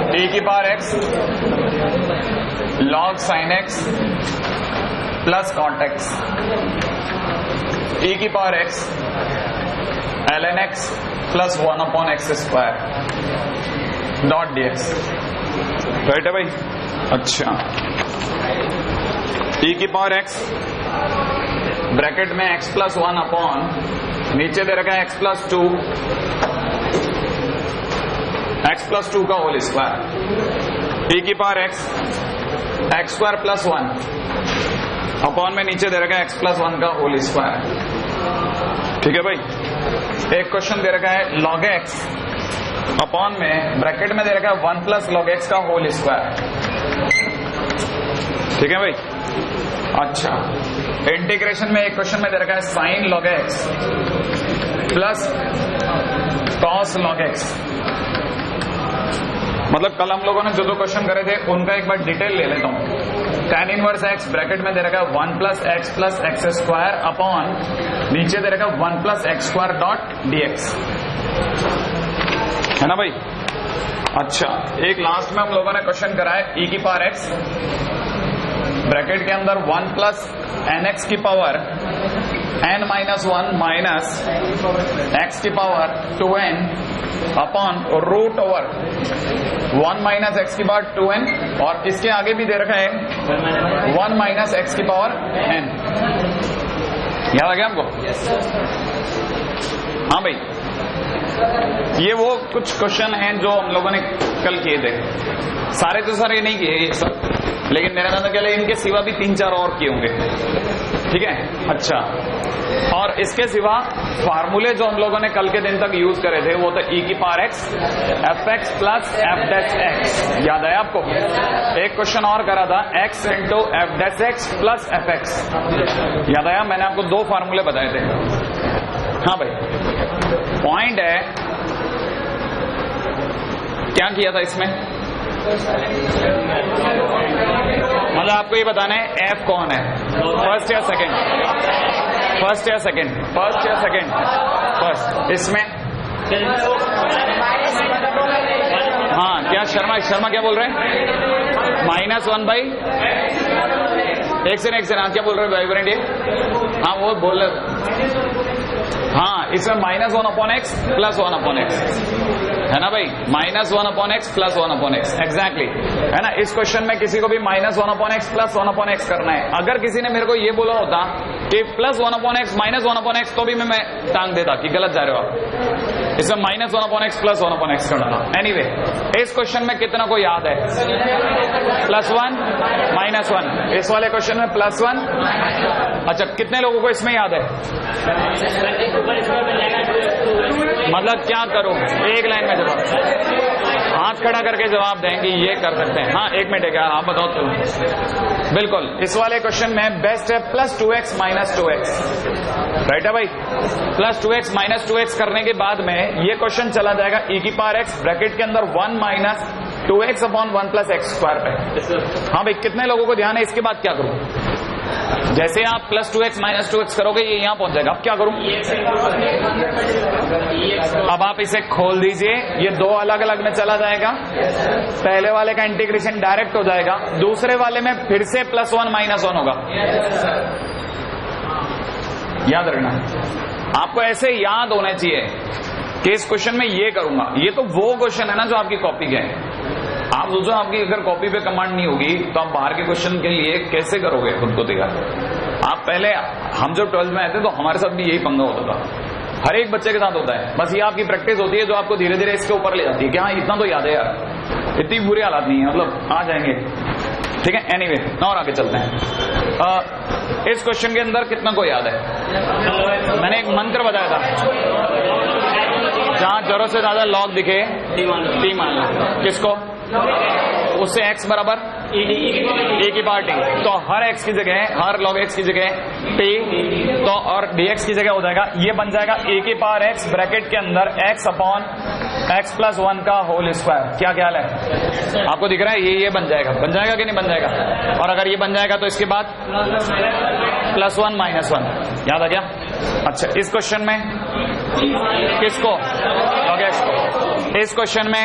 e की power x log sin x plus cot x e की power x ln x plus 1/x² dot dx। Right है भाई? अच्छा, e की power x bracket में x plus 1 upon नीचे दे रखा है x प्लस 2 का होल स्क्वायर e की power x square plus 1 upon में नीचे दे रखा है x प्लस 1 का होल स्क्वायर। ठीक है भाई? एक क्वेश्चन दे रखा है log x अपॉन में ब्रैकेट में दे रखा है 1 प्लस log x का होल स्क्वायर। ठीक है भाई? अच्छा, इंटीग्रेशन में एक क्वेश्चन में दे रखा है sin log x plus cos log x। मतलब कल हम लोगों ने जो दो क्वेश्चन करे थे उनका एक बार डिटेल ले लेता हूं। tan इनवर्स x ब्रैकेट में दे रखा है 1 प्लस x स्क्वायर अपॉन नीचे दे रखा है 1 plus x square dot dx, है ना भाई? अच्छा, एक लास्ट में हम लोगों ने क्वेश्चन करा है e की पावर x ब्रैकेट के अंदर 1 प्लस nx की power n minus 1 minus x की power 2n upon root over 1 minus x की पावर 2n और इसके आगे भी दे रखा है 1 माइनस x की पावर n। याद आ गया हमको? हाँ भाई, ये वो कुछ क्वेश्चन हैं जो हम लोगों ने कल किए थे। सारे तो सारे नहीं किए ये सब, लेकिन मेरे अंदर के लिए इनके सिवा भी 3-4 और किए होंगे। ठीक है? अच्छा, और इसके सिवा फार्मूले जो हम लोगों ने कल के दिन तक यूज करे थे वो तो e की power x fx plus f dash x। याद है आपको? एक क्वेश्चन और करा था x into f dash x plus fx। याद आया? मैंने आपको 2 फार्मूले बताए थे। हाँ भाई, पॉइंट है क्या किया था इसमें? मतलब आपको ये बताना है f कौन है, फर्स्ट या सेकंड? फर्स्ट या सेकंड? फर्स्ट या सेकंड? फर्स्ट। इसमें हाँ, क्या शर्मा क्या बोल रहे हैं? -1 बाई एक से हाँ, क्या बोल रहे हैं भाई ब्रेंड? ये हाँ, वो बोल रहे। हाँ, इसमें -1/x प्लस 1/x है ना भाई? -1/x प्लस 1/x एग्जैक्टली, है ना? इस क्वेश्चन में किसी को भी -1/x प्लस 1/x करना है। अगर किसी ने मेरे को ये बोला होता कि प्लस 1/x -1/x तो भी मैं टांग देता कि गलत जा रहे हो आप। इसमें -1/x प्लस 1/x करना था। एनीवे, इस क्वेश्चन में कितना को याद है? +1 -1। इस वाले क्वेश्चन में +1। अच्छा, कितने लोगों को इसमें याद है? मतलब क्या करूं? एक लाइन में जवाब, हाथ खड़ा करके जवाब देंगे, ये कर सकते हैं। हाँ, 1 मिनट है क्या? आप बताओ तो। बिल्कुल, इस वाले क्वेश्चन में बेस्ट है +2x -2x। राइट है भाई? +2x -2x करने के बाद में ये क्वेश्चन चला जाएगा e की पावर x ब्रैकेट के अंदर 1 minus 2x upon 1 plus x square पे। हाँ भाई, कितने लोगों को ध्यान है? इसके बाद क्या करूं? जैसे आप +2x -2x करोगे ये यहां पहुंच जाएगा। अब क्या करूं? अब आप इसे खोल दीजिए, ये 2 अलग अलग में चला जाएगा। पहले वाले का इंटीग्रेशन डायरेक्ट हो जाएगा, दूसरे वाले में फिर से +1 -1 होगा। याद रखना, आपको ऐसे याद होना चाहिए कि इस क्वेश्चन में ये करूंगा। ये तो वो क्वेश्चन है ना जो आपकी कॉपी के हैं। आप सोचो, आपकी अगर कॉपी पे कमांड नहीं होगी तो आप बाहर के क्वेश्चन के लिए कैसे करोगे खुद को तैयार? आप पहले, हम जब 12th में आए थे तो हमारे साथ भी यही पंगा होता था। हर एक बच्चे के साथ होता है। बस ये आपकी प्रैक्टिस होती है जो आपको धीरे धीरे इसके ऊपर ले जाती है कि हाँ, इतना तो याद है यार, इतनी बुरी हालात नहीं है, मतलब आ जाएंगे। ठीक है? एनीवे, और आगे चलते हैं। इस क्वेश्चन के अंदर कितना को याद है? मैंने एक मंत्र बताया था, जहां जरूरत से ज्यादा लॉग दिखे टी मान लो। किसको? उससे x बराबर e की पावर t। तो हर x की जगह, हर log x की जगह t, तो और dx की जगह हो जाएगा, ये बन जाएगा e की पावर x ब्रैकेट के अंदर x अपॉन x प्लस 1 का होल स्क्वायर। क्या ख्याल है? आपको दिख रहा है? ये बन जाएगा कि नहीं बन जाएगा? और अगर ये बन जाएगा तो इसके बाद +1 -1। याद आ गया? अच्छा, इस क्वेश्चन में किसको? log x को। इस क्वेश्चन में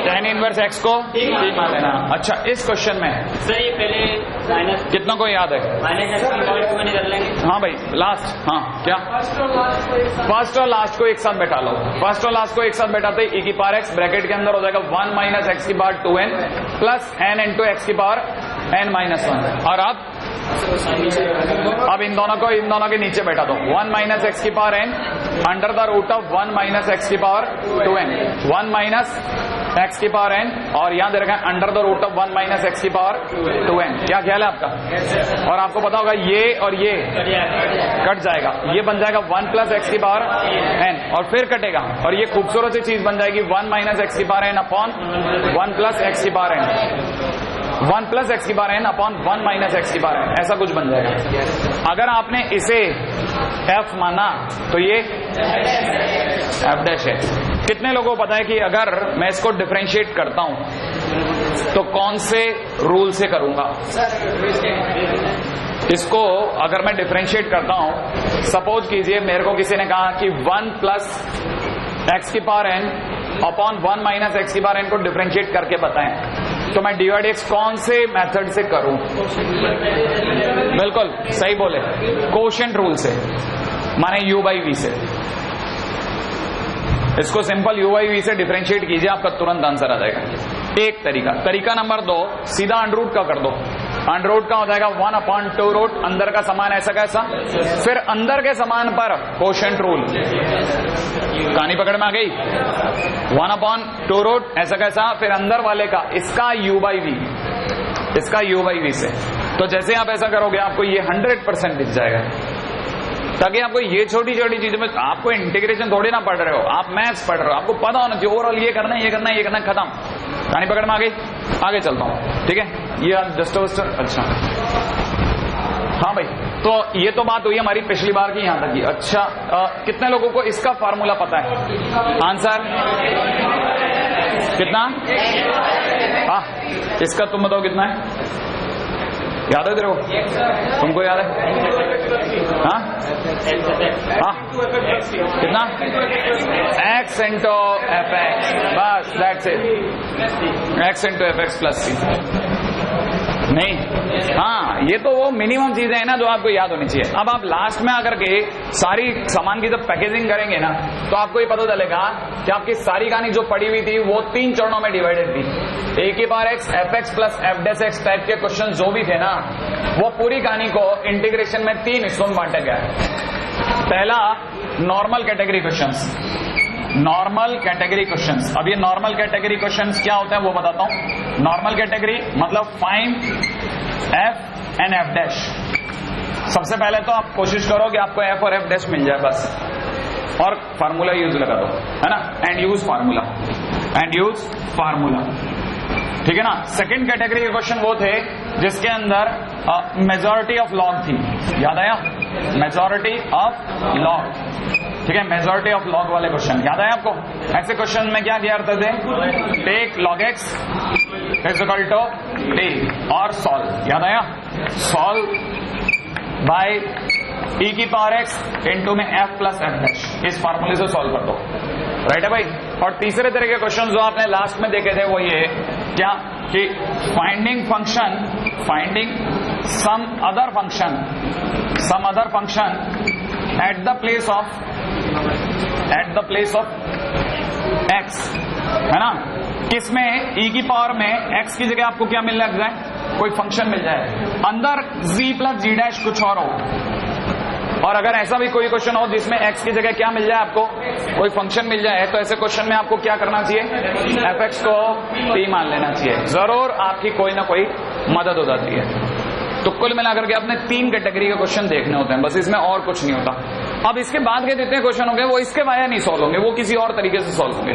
tan इनवर्स x को t मान लेना। अच्छा, इस क्वेश्चन में सर ये पहले माइनस कितना को याद है? माइनस x की पावर 2 कर लेंगे। हाँ भाई, लास्ट, हाँ क्या फर्स्ट और लास्ट को एक साथ बैठा लो। फर्स्ट और लास्ट को एक साथ बैठाते e की पावर x ब्रैकेट के अंदर हो जाएगा 1 माइनस x की power 2n plus n into x की पावर n माइनस 1। और अब इन दोनों के नीचे बैठा दो। 1 माइनस एक्स की power n under the root of 1 minus x की पावर 2n। 1 माइनस एक्स की पावर n और यहां दे रखा है under the root of 1 minus x की पावर 2n। क्या ख्याल है आपका? और आपको पता होगा ये और ये कट जाएगा, ये बन जाएगा 1 प्लस एक्स की पावर n और फिर कटेगा और ये खूबसूरत सी चीज बन जाएगी 1 माइनस एक्स की power n upon 1 plus x की पावर n। 1 प्लस एक्स की power n upon 1 minus x की पावर n, ऐसा कुछ बन जाएगा। अगर आपने इसे f माना तो ये f डैश है। कितने लोगों को पता है कि अगर मैं इसको डिफरेंशिएट करता हूं तो कौन से रूल से करूंगा? इसको अगर मैं डिफरेंशिएट करता हूं, सपोज कीजिए मेरे को किसी ने कहा कि 1 प्लस एक्स की power n upon 1 minus x की पावर n को डिफरेंशिएट करके बताएं, तो मैं डिवाइड एक्स कौन से मेथड से करूं? बिल्कुल सही बोले, कोशेंट रूल से, माने u बाई वी से। इसको सिंपल u बाई वी से डिफरेंशिएट कीजिए, आपका तुरंत आंसर आ जाएगा। एक तरीका नंबर 2, सीधा अंडररूट का कर दो। अंडररूट का हो जाएगा 1 अपॉन 2 रूट, अंदर का समान ऐसा कैसा, फिर अंदर के समान पर कोशेंट रूल। कहानी पकड़ में आ गई? 1 अपॉन 2 रूट ऐसा कैसा, फिर अंदर वाले का इसका u बाई वी, इसका u बाई वी से। तो जैसे आप ऐसा करोगे आपको ये 100% दिख जाएगा, ताकि आपको ये छोटी छोटी चीजों में, आपको इंटीग्रेशन थोड़ी ना पढ़ रहे हो, आप मैथ्स पढ़ रहे हो, आपको पता होना चाहिए ओवरऑल ये करना है, ये करना है, ये करना है, खत्म। कहानी पकड़ में आ गई? आगे चलता हूँ, ठीक है? ये जस्ट अच्छा, हाँ भाई, तो ये तो बात हुई हमारी पिछली बार की, यहां तक की। अच्छा, कितने लोगों को इसका फार्मूला पता है? आंसर कितना? इसका तुम बताओ कितना है? याद है तेरे को? तुमको याद है? हाँ कितना? x इंटू एफ एक्स, बस that's it. x into f x plus c. नहीं, हाँ, ये तो वो मिनिमम चीजें हैं ना जो आपको याद होनी चाहिए। अब आप लास्ट में आकर के सारी सामान की जब पैकेजिंग करेंगे ना, तो आपको ये पता चलेगा कि आपकी सारी कहानी जो पड़ी हुई थी वो 3 चरणों में डिवाइडेड थी। a की power x, F x plus f dash x type के क्वेश्चन जो भी थे ना, वो पूरी कहानी को इंटीग्रेशन में 3 हिस्सों में बांटा गया है। पहला, normal category questions. Normal category questions. अब ये नॉर्मल कैटेगरी क्वेश्चंस क्या होता है वो बताता हूं। नॉर्मल कैटेगरी मतलब find F and F dash. सबसे पहले तो आप कोशिश करो कि आपको एफ और एफ डैश मिल जाए बस, और फार्मूला यूज लगा दो, है ना, and use formula, and use formula, ठीक है ना। सेकंड कैटेगरी के क्वेश्चन वो थे जिसके अंदर मेजॉरिटी ऑफ लॉग थी, याद आया? मेजॉरिटी ऑफ लॉग, ठीक है, मेजॉरिटी ऑफ लॉग वाले क्वेश्चन याद आया आपको? ऐसे क्वेश्चन में क्या किया करते थे? Take log x is equal to t और सॉल्व, याद आया? सॉल्व बाय e की पावर x इंटू में f प्लस एफ डैश, इस फार्मूले से सॉल्व कर दो, राइट है भाई? और तीसरे तरह के क्वेश्चन जो आपने लास्ट में देखे थे वो ये क्या कि finding function, finding some other function at the place of x, है ना। किसमें? e की पावर में x की जगह आपको क्या मिलने लग जाए? कोई फंक्शन मिल जाए, अंदर z प्लस जी डैश कुछ और हो। और अगर ऐसा भी कोई क्वेश्चन हो जिसमें x की जगह क्या मिल जाए आपको? कोई फंक्शन मिल जाए, तो ऐसे क्वेश्चन में आपको क्या करना चाहिए? एफ एक्स को t मान लेना चाहिए, जरूर आपकी कोई ना कोई मदद हो जाती है। तो कुल मिलाकर के आपने 3 कैटेगरी के क्वेश्चन देखने होते हैं, बस इसमें और कुछ नहीं होता। अब इसके बाद के जितने क्वेश्चन होंगे वो इसके वाया नहीं सॉल्व होंगे, वो किसी और तरीके से सॉल्व होंगे,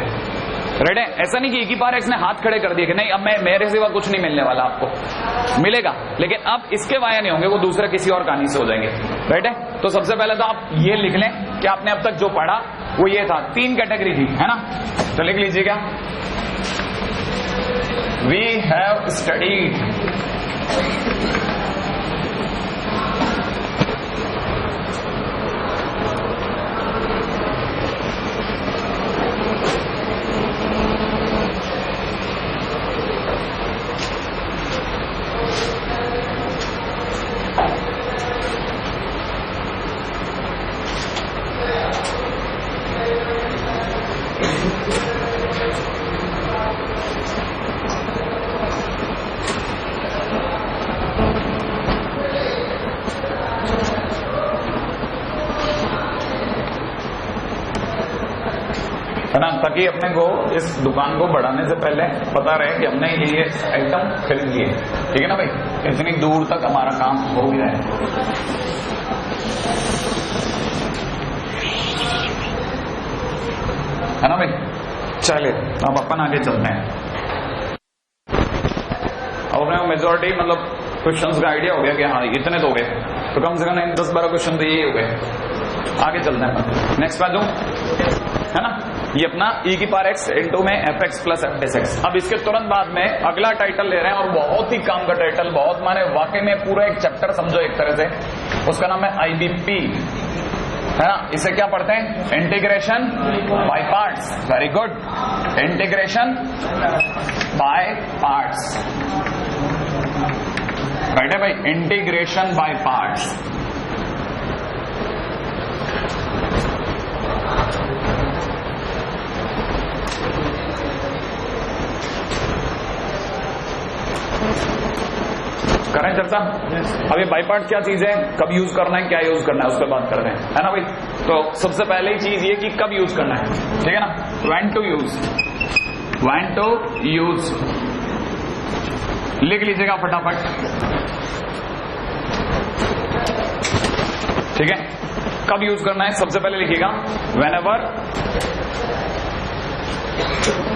राइट है? ऐसा नहीं कि एक ही बार एक्स ने हाथ खड़े कर दिए कि नहीं अब मेरे सिवा कुछ नहीं मिलने वाला, आपको मिलेगा, लेकिन अब इसके वाया नहीं होंगे, वो दूसरे किसी और कहानी से हो जाएंगे, राइट है? तो सबसे पहले तो आप ये लिख लें कि आपने अब तक जो पढ़ा वो ये था, 3 कैटेगरी थी, है ना। तो लिख लीजिएगा, वी हैव स्टडीड ताकि अपने को इस दुकान को बढ़ाने से पहले पता रहे कि हमने ये आइटम खरीद लिए। ठीक है ना भाई, इतनी दूर तक हमारा काम हो गया है। है ना भाई, चलिए अब अपन आगे चलते हैं। अब अपने मेजोरिटी मतलब क्वेश्चंस का आइडिया हो गया कि हाँ इतने तो हो गए, तो कम से कम 10-12 क्वेश्चन तो ये हो गए। आगे चलते हैं, नेक्स्ट बाजू है ना, ये अपना e की पावर x इंटू में fx प्लस fx। अब इसके तुरंत बाद में अगला टाइटल ले रहे हैं और बहुत ही काम का टाइटल, बहुत माने वाकई में पूरा एक चैप्टर समझो एक तरह से। उसका नाम है IBP, है ना। इसे क्या पढ़ते हैं, integration by parts. Very good, integration by parts, right है भाई, इंटीग्रेशन बाय पार्ट्स। करें चर्चा। अब ये बाई पार्ट क्या चीज है, कब यूज करना है, क्या यूज करना है, उस पर बात करते हैं, है ना भाई। तो सबसे पहले ही चीज ये कि कब यूज करना है, ठीक है ना। When to use, when to use लिख लीजिएगा फटाफट, ठीक है। कब यूज करना है सबसे पहले लिखिएगा, whenever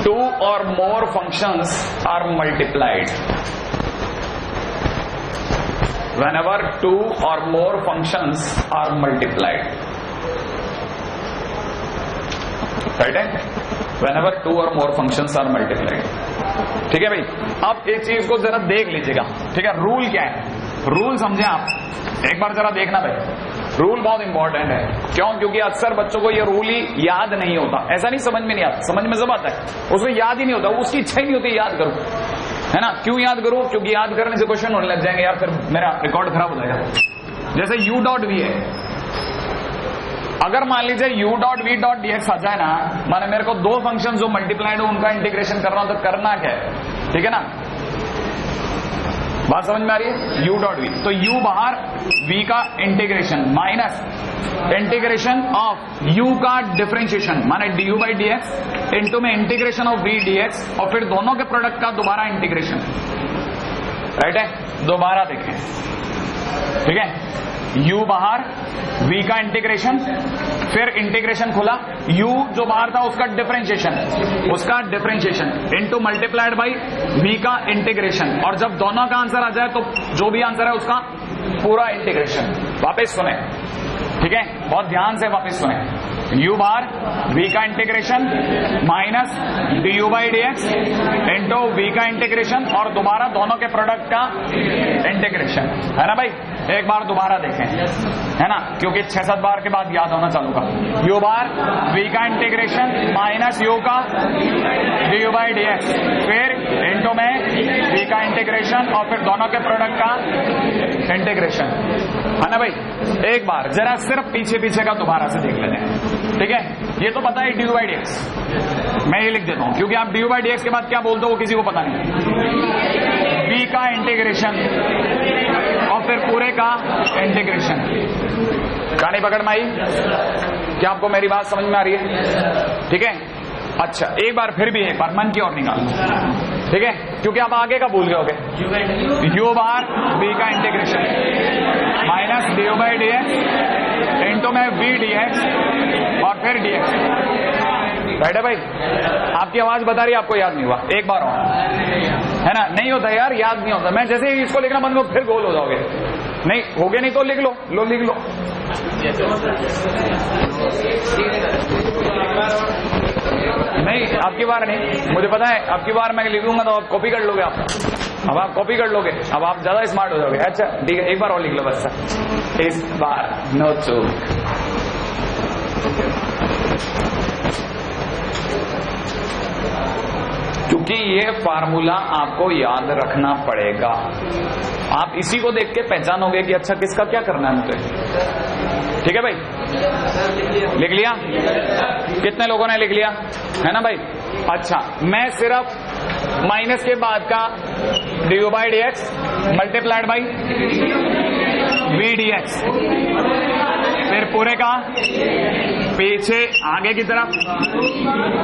2 or more functions are multiplied, whenever 2 or more functions are multiplied, right है, whenever 2 or more functions are multiplied। ठीक है भाई, अब एक चीज को जरा देख लीजिएगा, ठीक है। रूल क्या है, रूल समझे आप, एक बार जरा देखना भाई। रूल बहुत इंपॉर्टेंट है, क्यों, क्योंकि अक्सर बच्चों को ये रूल ही याद नहीं होता। ऐसा नहीं समझ में नहीं आता, समझ में सब आता है, उसको याद ही नहीं होता, उसकी इच्छा ही नहीं होती याद करूं, है ना। क्यों याद करूं, क्योंकि याद करने से क्वेश्चन होने लग जाएंगे यार, फिर मेरा रिकॉर्ड खराब हो जाएगा। जैसे u डॉट वी है, अगर मान लीजिए u dot V dot dx आ जाए ना, माने मेरे को 2 फंक्शन जो मल्टीप्लाइड हो उनका इंटीग्रेशन करना हो, तो करना क्या है, ठीक है ना। बात समझ में आ रही है, u डॉट वी, तो u बाहर, v का integration minus integration of u का डिफरेंशिएशन माने du बाई dx इंटू में इंटीग्रेशन ऑफ v dx, और फिर दोनों के प्रोडक्ट का दोबारा इंटीग्रेशन, राइट है। दोबारा देखें, ठीक है, u बाहर, v का इंटीग्रेशन, फिर इंटीग्रेशन खुला, u जो बाहर था उसका differentiation into multiplied by v का इंटीग्रेशन, और जब दोनों का आंसर आ जाए तो जो भी आंसर है उसका पूरा इंटीग्रेशन। वापस सुने, ठीक है, बहुत ध्यान से वापस सुने, u बार v का integration minus du by dx into v का इंटीग्रेशन, और दोबारा दोनों के प्रोडक्ट का इंटीग्रेशन, है ना भाई। एक बार दोबारा देखें, है ना, क्योंकि 6-7 बार के बाद याद होना चालू का। u बार v का इंटीग्रेशन माइनस u का du बाई dx, फिर इंटू में v का इंटीग्रेशन, और फिर दोनों के प्रोडक्ट का इंटीग्रेशन, है ना भाई। एक बार जरा सिर्फ पीछे पीछे का दोबारा से देख लेते हैं, ठीक है। ये तो पता है du बाई dx, मैं ये लिख देता हूं, क्योंकि आप du बाई dx के बाद क्या बोलते हो वो किसी को पता नहीं। v का इंटीग्रेशन और फिर पूरे का इंटीग्रेशन। कहानी पकड़ में आई, क्या आपको मेरी बात समझ में आ रही है, ठीक है। अच्छा, एक बार फिर भी एक बार मन की ओर निकालो, ठीक है, क्योंकि आप आगे का भूल गए होगे। u बार v का integration minus du by dx into में v dx और फिर dx, राइट है भाई। आपकी आवाज बता रही है आपको याद नहीं हुआ, एक बार और, है ना। नहीं होता यार, याद नहीं होता। मैं जैसे ही इसको लिखना बंद करो फिर गोल हो जाओगे, नहीं हो गए, नहीं तो लिख लो, लिख लो। नहीं, आपकी बार नहीं, मुझे पता है आपकी बार मैं लिख लूंगा तो आप कॉपी कर लोगे। आप अब आप कॉपी कर लोगे, अब आप ज्यादा स्मार्ट हो जाओगे। अच्छा ठीक है, एक बार और लिख लो बस, इस बार नो चूक। क्योंकि ये फार्मूला आपको याद रखना पड़ेगा, आप इसी को देख के पहचानोगे कि अच्छा किसका क्या करना है मुझे, ठीक है भाई। लिख लिया, कितने लोगों ने लिख लिया, है ना भाई। अच्छा, मैं सिर्फ माइनस के बाद का du by dx multiplied by v dx फिर पूरे का पीछे आगे की तरफ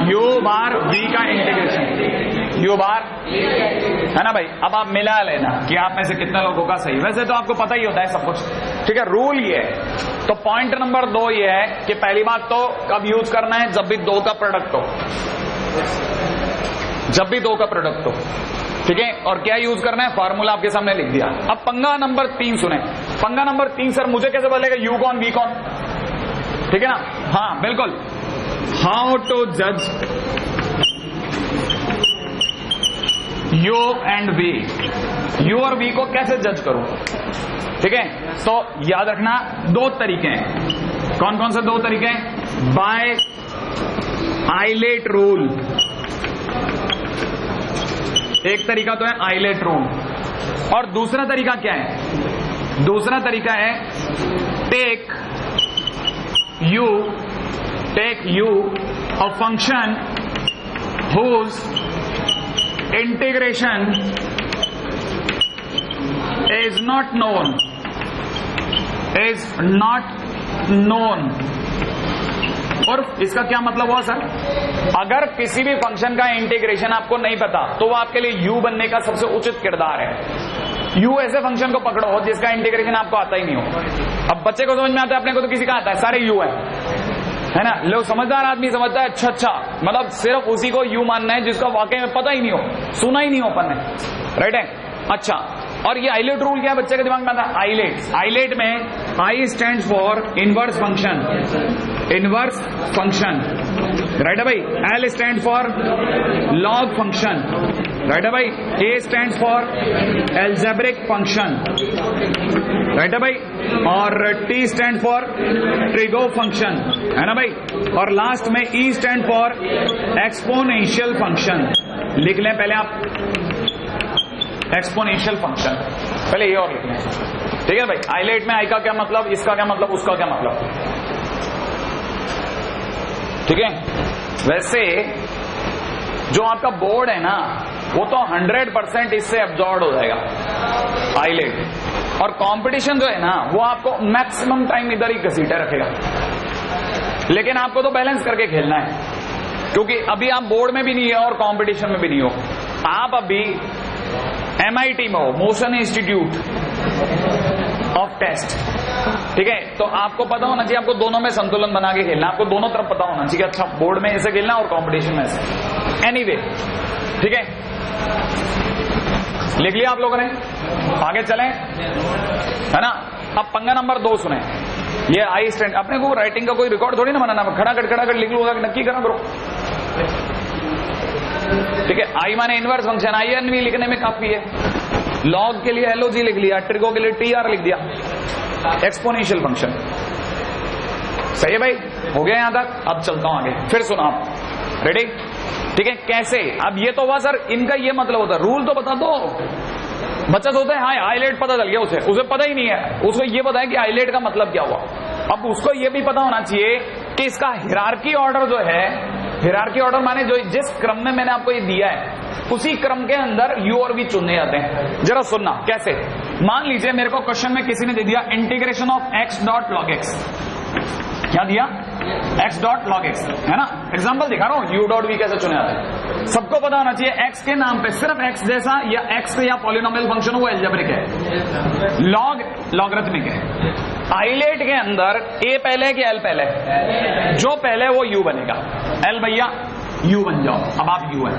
u बार v का इंटीग्रेशन u बार, है ना भाई। अब आप मिला लेना कि आप में से कितने लोगों का सही, वैसे तो आपको पता ही होता है सब कुछ, ठीक है। रूल ये है। तो पॉइंट नंबर 2 ये है कि पहली बात तो कब यूज करना है, जब भी 2 का प्रोडक्ट हो, जब भी 2 का प्रोडक्ट हो, ठीक है। और क्या यूज करना है, फार्मूला आपके सामने लिख दिया। अब पंगा नंबर 3 सुने। पंगा नंबर 3, सर मुझे कैसे बोलेगा यू कौन वी कौन, ठीक है ना। हाँ बिल्कुल, हाउ टू जज यू एंड वी, यू और वी को कैसे जज करूं, ठीक है। तो याद रखना 2 तरीके हैं। कौन कौन से 2 तरीके हैं, बाय आइलेट रूल, एक तरीका तो है आइलेट रूल, और दूसरा तरीका क्या है, दूसरा तरीका है take u a function whose integration is not known, और इसका क्या मतलब हुआ सर, अगर किसी भी फंक्शन का इंटीग्रेशन आपको नहीं पता तो वो आपके लिए यू बनने का सबसे उचित किरदार है। यू ऐसे फंक्शन को पकड़ो जिसका इंटीग्रेशन आपको आता ही नहीं हो। अब बच्चे को समझ में आता है, अपने को तो किसी का आता है, सारे यू है ना। लोग समझदार आदमी समझता है अच्छा, मतलब सिर्फ उसी को यू मानना है जिसका वाकई में पता ही नहीं हो, सुना ही नहीं हो अपन ने, राइट है। अच्छा, और ये आइलेट रूल क्या है, बच्चे के दिमाग में आता है आइलेट। आइलेट में I stand for inverse function, inverse function, right है भाई। L stand for log function, right है भाई। A stand for algebraic function, right है भाई। और T stand for trigo function, है ना भाई। और लास्ट में E stand for exponential function. लिख लें पहले आप एक्सपोनेंशियल फंक्शन, पहले ये और लिख लें, ठीक है भाई। आइलेट में आई का क्या मतलब, इसका क्या मतलब, उसका क्या मतलब, ठीक है। वैसे जो आपका बोर्ड है ना वो तो 100% इससे एब्जॉर्ब हो जाएगा आइलेट, और कंपटीशन जो है ना वो आपको मैक्सिमम टाइम इधर ही घसीटे रखेगा। लेकिन आपको तो बैलेंस करके खेलना है, क्योंकि अभी आप बोर्ड में भी नहीं है और कंपटीशन में भी नहीं हो। आप अभी MIT में हो, मोशन इंस्टीट्यूट ऑफ टेस्ट, ठीक है। तो आपको पता होना चाहिए, आपको दोनों में संतुलन बना के खेलना, आपको दोनों तरफ पता होना चाहिए। अच्छा, बोर्ड में ऐसे खेलना और कंपटीशन में ऐसे, एनीवे, ठीक है। लिख लिया आप लोगों ने, आगे चलें, है ना। अब पंगा नंबर 2 सुने। ये आई स्टैंड, अपने को राइटिंग का कोई रिकॉर्ड थोड़ी ना बनाना, खड़ा कर लिख लूंगा, नक्की करा करो, ठीक है। आई माने इनवर्स फंक्शन, आई एन भी लिखने में काफी है। लॉग के लिए एलओजी लिख लिया, ट्रिगो के लिए TR लिख दिया, एक्सपोनेंशियल फंक्शन, सही है भाई। हो गया यहां तक, अब चलता हूं आगे। फिर सुनो आप, रेडी, ठीक है। कैसे, अब ये तो हुआ सर, इनका ये मतलब होता है, रूल तो बता दो। बच्चा सोचता है हाँ आइलेट पता चल गया, उसे पता ही नहीं है, उसको ये पता है कि आइलेट का मतलब क्या हुआ। अब उसको ये भी पता होना चाहिए कि इसका हिरार्की ऑर्डर जो है, हिरार्की ऑर्डर माने जो जिस क्रम में मैंने आपको ये दिया है उसी क्रम के अंदर यू और वी चुनने जाते हैं। जरा सुनना कैसे। मान लीजिए मेरे को क्वेश्चन में किसी ने दे दिया integration of x dot log x, क्या दिया, x डॉट लॉग x, है ना। एग्जांपल दिखा रहा हूं, u डॉट v कैसे चुने जाते हैं। सबको पता होना चाहिए x के नाम पे सिर्फ x जैसा या x या पॉलिनोमियल फंक्शन हो वो एल्जेब्रिक है, लॉग लॉगरिथमिक है। आइलेट के अंदर a पहले कि l पहले, जो पहले वो u बनेगा, l भैया u बन जाओ, अब आप u है,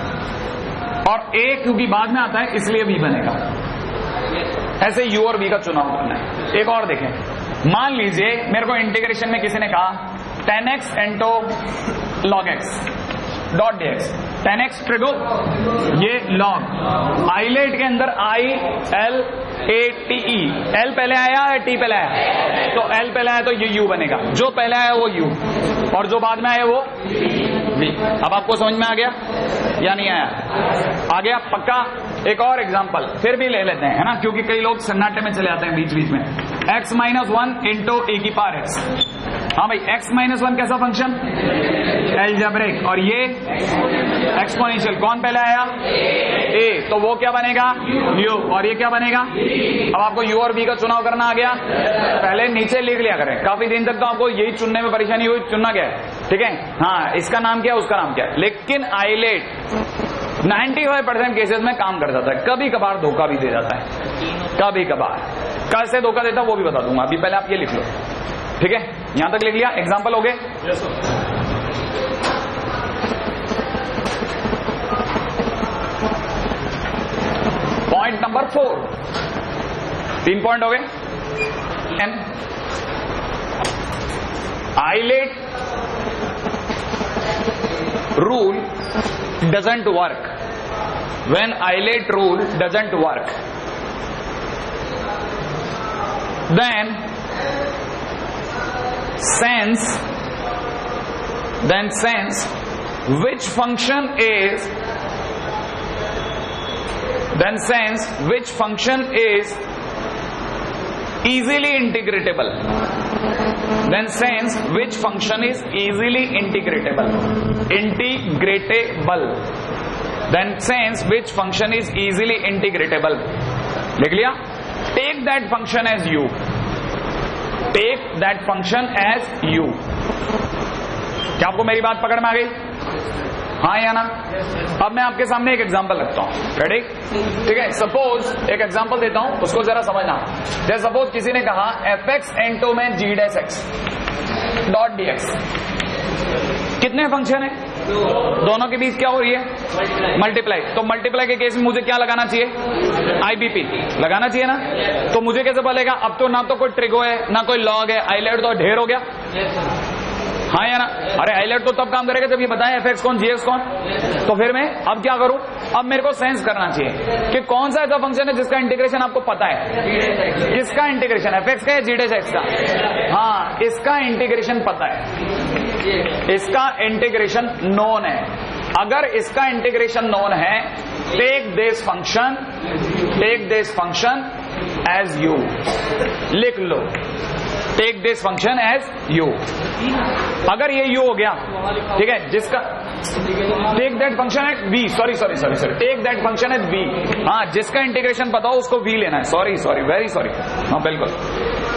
और a क्योंकि बाद में आता है इसलिए v बनेगा। ऐसे u और v का चुनाव करना है। एक और देखें, मान लीजिए मेरे को इंटीग्रेशन में किसी ने कहा 10x into log x dot dx, 10x trigo, ये लॉग, आइलेट के अंदर I L A T E, L पहले आया या T पहले आया, तो L पहले आया तो ये U बनेगा, जो पहले आया वो U और जो बाद में आया वो V। अब आपको समझ में आ गया या नहीं आया, आ गया पक्का। एक और एग्जांपल फिर भी ले लेते हैं, है ना, क्योंकि कई लोग सन्नाटे में चले आते हैं बीच बीच में। x-1 इंटू e की पावर x, हाँ भाई x-1 कैसा फंक्शन, एल्जेब्रिक, और ये एक्सपोनेंशियल। कौन पहले आया? ए, तो वो क्या बनेगा? यू, और ये क्या बनेगा? अब आपको यू और बी का चुनाव करना आ गया। पहले नीचे लिख लिया करें, काफी दिन तक तो आपको यही चुनने में परेशानी हुई, चुनना क्या है, ठीक है। हाँ, इसका नाम क्या है, उसका नाम क्या है। लेकिन आइलेट 95% केसेस में काम कर जाता है, कभी कभार धोखा भी दे जाता है, कभी कभार। कैसे धोखा देता है वो भी बता दूंगा, अभी पहले आप ये लिख लो, ठीक है। यहां तक लिख लिया, एग्जाम्पल हो गए। पॉइंट नंबर 4, 3 पॉइंट हो गए। ILATE rule doesn't work. When Eilert rule doesn't work, then sense which function is easily integratable. Then sense which function is easily integratable. Then sense which function is easily integratable. लिख लिया? Take that function as u. Take that function as u. क्या आपको मेरी बात पकड़ में आ गई? हाँ या ना? अब मैं आपके सामने एक एग्जांपल रखता हूं, रेडी? ठीक है, सपोज एक एग्जांपल देता हूं, उसको जरा समझना। जैसे सपोज किसी ने कहा fx n2 में g dash x dot dx, कितने फंक्शन है? दोनों के बीच क्या हो रही है? मल्टीप्लाई। तो मल्टीप्लाई के केस में मुझे क्या लगाना चाहिए? आईबीपी लगाना चाहिए ना। तो मुझे कैसे बोलेगा? अब तो ना तो कोई ट्रिगो है ना कोई लॉग है, आइलेट तो ढेर हो गया, हाँ या ना? अरे आइलेट तो तब काम करेगा जब ये बताए fx कौन gx कौन। तो फिर मैं अब क्या करूं? अब मेरे को सेंस करना चाहिए कि कौन सा ऐसा फंक्शन है जिसका इंटीग्रेशन आपको पता है। किसका इंटीग्रेशन? fx का या g डैश x का? हाँ, इसका इंटीग्रेशन पता है, इसका इंटीग्रेशन नोन है। अगर इसका इंटीग्रेशन नोन है, take this function as u, लिख लो, take this function as u. अगर ये यू हो गया, ठीक है, जिसका take that function at v, sorry take that function at v, हाँ, जिसका इंटीग्रेशन पता हो उसको वी लेना है, सॉरी वेरी सॉरी, हाँ बिल्कुल,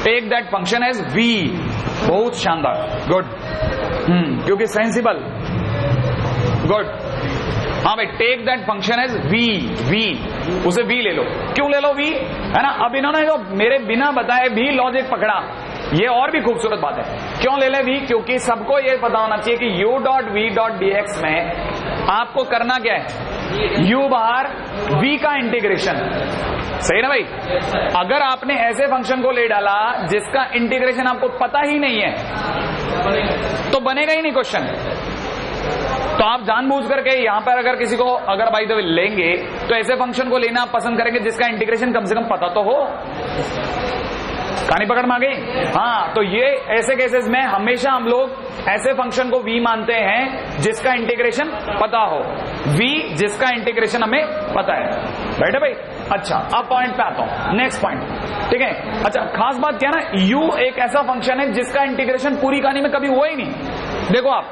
take that function as v. बहुत शानदार, गुड, क्योंकि सेंसिबल, गुड। हाँ भाई, take that function as v, उसे वी ले लो। क्यों ले लो वी, है ना? अब इन्होंने जो मेरे बिना बताए भी लॉजिक पकड़ा, ये और भी खूबसूरत बात है। क्यों ले ले वी? क्योंकि सबको ये पता होना चाहिए कि u dot V dot dx में आपको करना क्या है? u बार v का इंटीग्रेशन, सही ना भाई? अगर आपने ऐसे फंक्शन को ले डाला जिसका इंटीग्रेशन आपको पता ही नहीं है, तो बनेगा ही नहीं क्वेश्चन। तो आप जानबूझ करके यहां पर अगर किसी को अगर बाई द वे लेंगे तो ऐसे फंक्शन को लेना आप पसंद करेंगे जिसका इंटीग्रेशन कम से कम पता तो हो। कहानी पकड़ में आ गई? हाँ, तो ये ऐसे केसेस में हमेशा हम लोग ऐसे फंक्शन को v मानते हैं जिसका इंटीग्रेशन पता हो, v जिसका इंटीग्रेशन हमें पता है, राइट है भाई? अच्छा, अब पॉइंट पे आता हूं, नेक्स्ट पॉइंट, ठीक है। अच्छा, खास बात क्या ना, u एक ऐसा फंक्शन है जिसका इंटीग्रेशन पूरी कहानी में कभी हुआ ही नहीं। देखो आप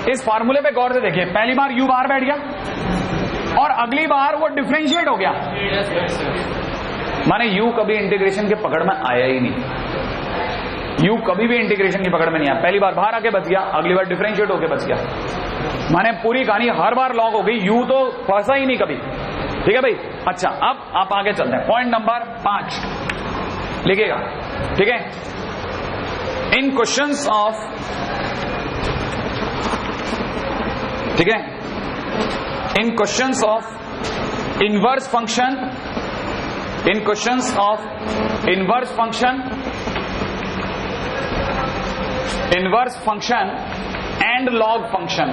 इस फार्मूले पे गौर से देखिए, पहली बार u बाहर बैठ गया और अगली बार वो डिफरेंशिएट हो गया, माने u कभी इंटीग्रेशन के पकड़ में आया ही नहीं। u कभी भी इंटीग्रेशन की पकड़ में नहीं आया, पहली बार बाहर आके बच गया, अगली बार डिफरेंशिएट होके बच गया, माने पूरी कहानी हर बार लॉग हो गई, u तो फंसा ही नहीं कभी, ठीक है भाई? अच्छा, अब आप आगे चलते हैं, पॉइंट नंबर 5 लिखिएगा, ठीक है। इन क्वेश्चंस ऑफ, ठीक है, in questions of inverse function, in questions of inverse function and log function,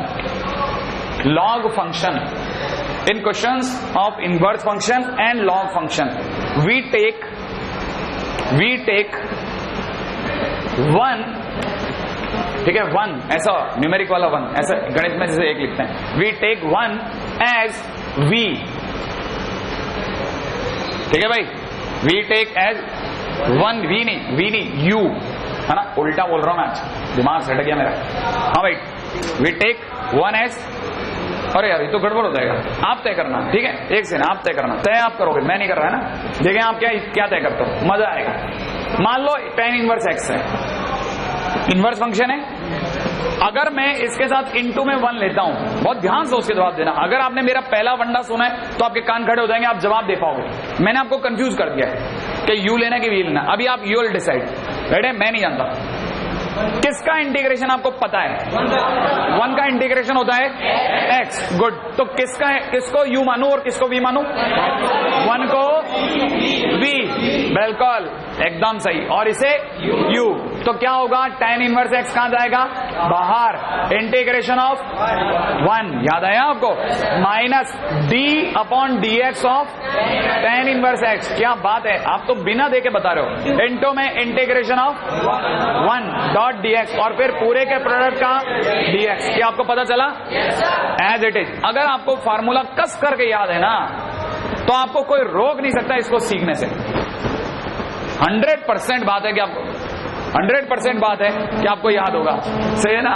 in questions of inverse function and log function, we take one, ठीक है, वन ऐसा न्यूमेरिक वाला one, ऐसा गणित में जैसे एक लिखते हैं, we take one as v, ठीक है भाई? we take as one, v नहीं u, है ना? उल्टा बोल रहा हूं मैं आज, दिमाग सट गया मेरा। हाँ भाई, वी टेक 1s। अरे यार ये तो गड़बड़ हो जाएगा, आप तय करना, ठीक है, एक सेकंड, आप तय करना, तय आप करोगे, मैं नहीं कर रहा है ना। देखें आप क्या तय करते हो, मजा आएगा। मान लो tan इनवर्स x है, इनवर्स फंक्शन है। अगर मैं इसके साथ इनटू में 1 लेता हूं, बहुत ध्यान से उसके जवाब देना। अगर आपने मेरा पहला वंडा सुना है तो आपके कान खड़े हो जाएंगे, आप जवाब दे पाओगे। मैंने आपको कंफ्यूज कर दिया है कि यू लेना कि वी लेना। अभी आप यू विल डिसाइड, रेडी? मैं नहीं जानता किसका इंटीग्रेशन आपको पता है। 1 का इंटीग्रेशन होता है x, गुड। तो किसको u मानू और किसको v मानू? 1 को v, बिल्कुल एकदम सही, और इसे u। तो क्या होगा, tan इनवर्स x कहां जाएगा? बाहर। इंटीग्रेशन ऑफ 1, याद आया आपको? Minus d upon dx of tan inverse x। क्या बात है, आप तो बिना देखे बता रहे हो। इंटो में इंटीग्रेशन ऑफ 1 डॉट dx, और फिर पूरे के प्रोडक्ट का dx। क्या आपको पता चला? As it is. अगर आपको फार्मूला कस करके याद है ना, तो आपको कोई रोक नहीं सकता इसको सीखने से। 100% बात है कि आपको 100% बात है कि आपको याद होगा, सही है ना?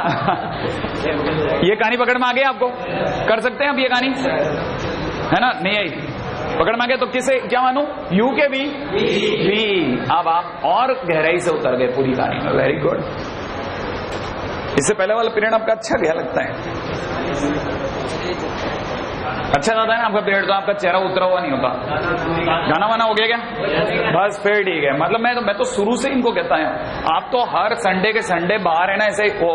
ये कहानी पकड़ में आ गई आपको? कर सकते हैं आप ये कहानी, है ना? नहीं आई, पकड़ में आ गया। तो किसे क्या मानू? यू के भी अब आप और गहराई से उतर गए पूरी कहानी में। Very good. इससे पहले वाला पीरियड आपका अच्छा गया लगता है, अच्छा जाता है ना आपका पीरियड, तो आपका चेहरा उतरा हुआ नहीं होता। गाना वाना हो गया क्या? बस फिर ठीक है। मतलब मैं तो शुरू से इनको कहता है, आप तो हर संडे के संडे बाहर है ना, ऐसे वो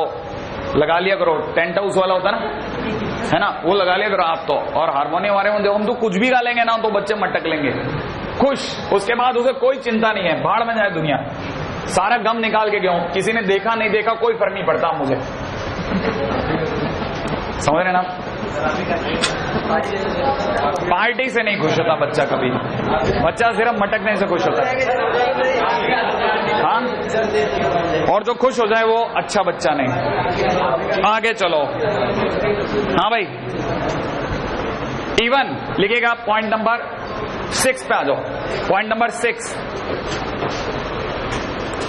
लगा लिया करो, टेंट हाउस वाला होता है ना, वो लगा लिया करो आप तो। और हारमोनियम वाले में हम तो कुछ भी गा लेंगे ना, तो बच्चे मटक लेंगे खुश। उसके बाद उसे कोई चिंता नहीं है, भाड़ में जाए दुनिया, सारा गम निकाल के गया। किसी ने देखा नहीं देखा कोई फर्क नहीं पड़ता मुझे, समझ रहे ना? पार्टी से नहीं खुश होता बच्चा कभी, बच्चा सिर्फ मटकने से खुश होता है। हाँ, और जो खुश हो जाए वो अच्छा बच्चा नहीं। आगे चलो, हाँ भाई, इवन लिखेगा। पॉइंट नंबर 6 पे आ जाओ। Point number 6,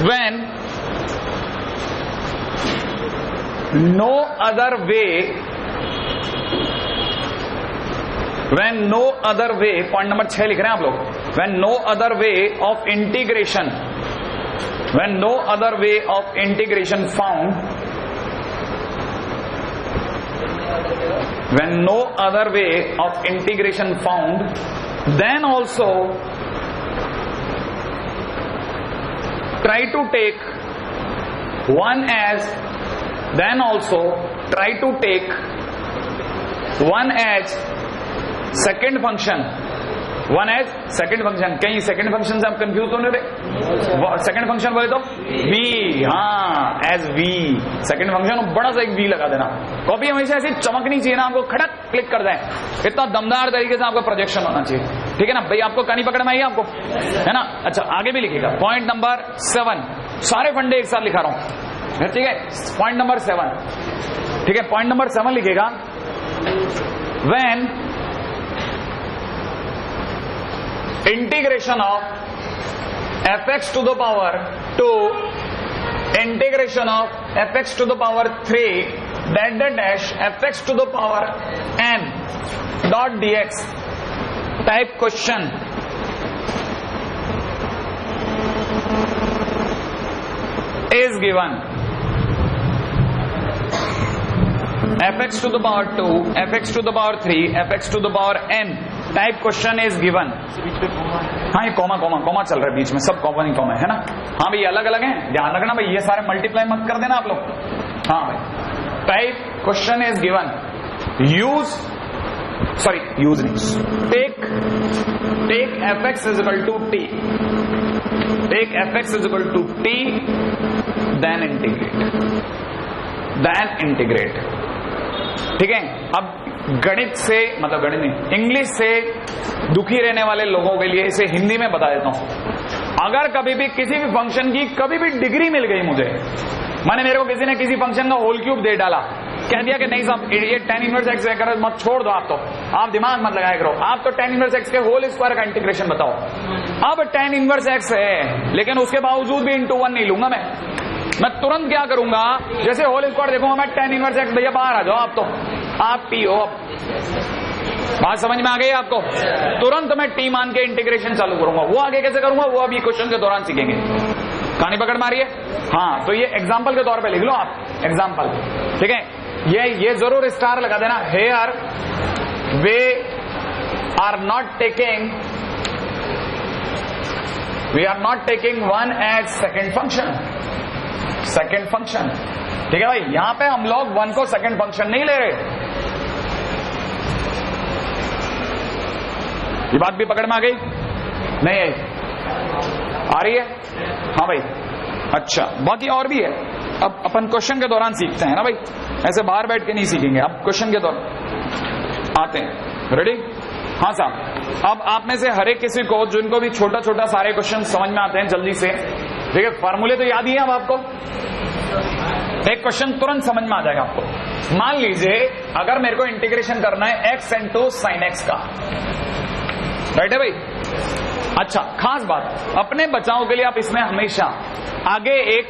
when no other way, when no other way, point number 6 लिख रहे हैं आप लोग। when no other way of integration, when no other way of integration found, when no other way of integration found, then also try to take 1 as, then also try to take 1 as second function, 1 as second function. कहीं second function से आप confuse तो नहीं रहे? Second function बोले तो v, हाँ as v, second function बड़ा सा एक v लगा देना। कॉपी हमेशा ऐसी चमकनी चाहिए ना, आपको खड़क क्लिक कर जाए, इतना दमदार तरीके से आपका प्रोजेक्शन होना चाहिए, ठीक है ना भाई? आपको कहानी पकड़ में आई आपको, है ना? अच्छा आगे भी लिखेगा। पॉइंट नंबर 7, सारे फंडे एक साथ लिखा रहा हूं, ठीक है? पॉइंट नंबर 7, ठीक है? पॉइंट नंबर 7 लिखेगा, when integration of fx to the power 2 integration of fx to the power 3 dash fx to the power n dot dx type question is given। fx to the power 2, fx to the power 3, fx to the power n type question is given. हाँ ये comma चल रहा है बीच में, सब comma नहीं comma है ना? हाँ भाई अलग अलग हैं, ध्यान रखना भाई, ये सारे मल्टीप्लाई मत कर देना आप लोग। हाँ भाई, टाइप क्वेश्चन इज गिवन, यूज नहीं, take fx is equal to t, take fx is equal to t, then integrate, ठीक है? अब गणित से, मतलब गणित नहीं, इंग्लिश से दुखी रहने वाले लोगों के लिए इसे हिंदी में बता देता हूं। अगर कभी भी किसी भी फंक्शन की कभी भी डिग्री मिल गई मुझे, माने मेरे को किसी ने किसी फंक्शन का होल क्यूब दे डाला, कह दिया कि नहीं साहब ये tan इनवर्स x है, मत छोड़ दो, आप तो आप दिमाग मत लगाया करो, आप तो tan इनवर्स x के होल स्क्वायर का इंटीग्रेशन बताओ। अब tan इनवर्स x है, लेकिन उसके बावजूद भी into 1 नहीं लूंगा मैं, मैं तुरंत क्या करूंगा, जैसे होल स्क्वायर देखूंगा मैं tan इनवर्स x, भैया बाहर आ जाओ आप, तो आप टी हो। बात समझ में आ गई आपको? तुरंत मैं टी मान के इंटीग्रेशन चालू करूंगा। वो आगे कैसे करूंगा वो अभी क्वेश्चन के दौरान सीखेंगे। कहानी पकड़ मारिए। हाँ, तो ये एग्जाम्पल के तौर पे लिख लो आप, एग्जाम्पल, ठीक है। ये जरूर स्टार लगा देना। Here we are not taking one as second function, ठीक है भाई। यहां पे हम लोग वन को सेकेंड फंक्शन नहीं ले रहे। ये बात भी पकड़ में आ गई? नहीं आई? आ रही है? हाँ भाई, अच्छा। बाकी और भी है, अब अपन क्वेश्चन के दौरान सीखते हैं ना भाई, ऐसे बाहर बैठ के नहीं सीखेंगे, अब क्वेश्चन के दौरान आते हैं। रेडी? हाँ साहब। अब आप में से हर एक किसी को, जिनको भी छोटा छोटा सारे क्वेश्चन समझ में आते हैं जल्दी से, ठीक है, फॉर्मूले तो याद ही है अब आपको। एक क्वेश्चन तुरंत समझ में आ जाएगा आपको। मान लीजिए अगर मेरे को इंटीग्रेशन करना है x इंटू साइन एक्स का, राइट है भाई? अच्छा, खास बात, अपने बचाव के लिए आप इसमें हमेशा आगे एक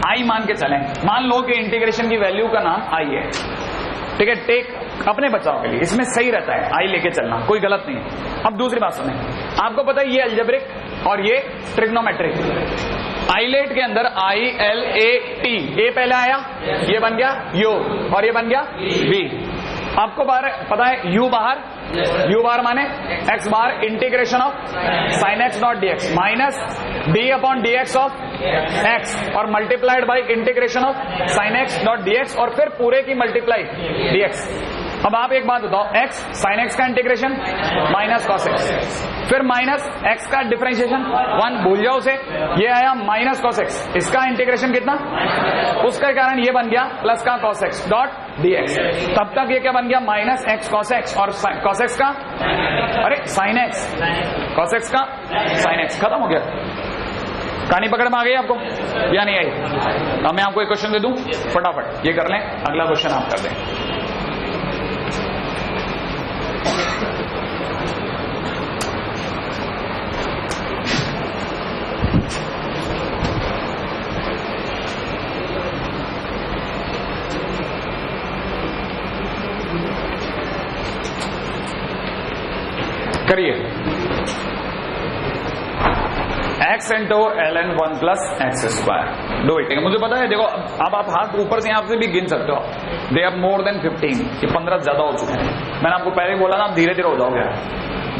आई मान के चलें। मान लो कि इंटीग्रेशन की वैल्यू का नाम आई है, ठीक है, टेक, अपने बचाव के लिए इसमें सही रहता है आई लेके चलना, कोई गलत नहीं है। अब दूसरी बात सुने, आपको पता है ये अलजेब्रिक और ये ट्रिग्नोमेट्रिक। आईलेट के अंदर ILAT, ए पहले आया, ये बन गया यू और ये बन गया वी। आपको पता है यू बाहर माने x bar integration of sine x dot dx minus d upon dx of x और multiplied by integration of sine x dot dx और फिर पूरे की मल्टीप्लाई dx। अब आप एक बात बताओ, x साइन एक्स का इंटीग्रेशन माइनस कॉस एक्स, फिर माइनस एक्स का डिफरेंशिएशन 1, भूल जाओ उसे, ये आया माइनस कॉस एक्स, इसका इंटीग्रेशन कितना, उसके कारण ये बन गया प्लस का कॉस एक्स डॉट dx। तब तक ये क्या बन गया, माइनस एक्स कॉस एक्स और कॉस एक्स का, अरे साइन एक्स, कॉस एक्स का साइन एक्स, खत्म हो गया। कहानी पकड़ में आ गई आपको या नहीं आई? अब मैं आपको एक क्वेश्चन दे दूं, फटाफट ये कर लें, अगला क्वेश्चन आप कर दें। करिए। x into ln 1 plus x square, do it. मुझे पता है, देखो अब आप हाथ ऊपर से यहाँ से भी गिन सकते हो, दे आर मोर देन 15, ये 15 ज्यादा हो चुके हैं। मैंने आपको पहले ही बोला ना, आप धीरे धीरे हो जाओगे।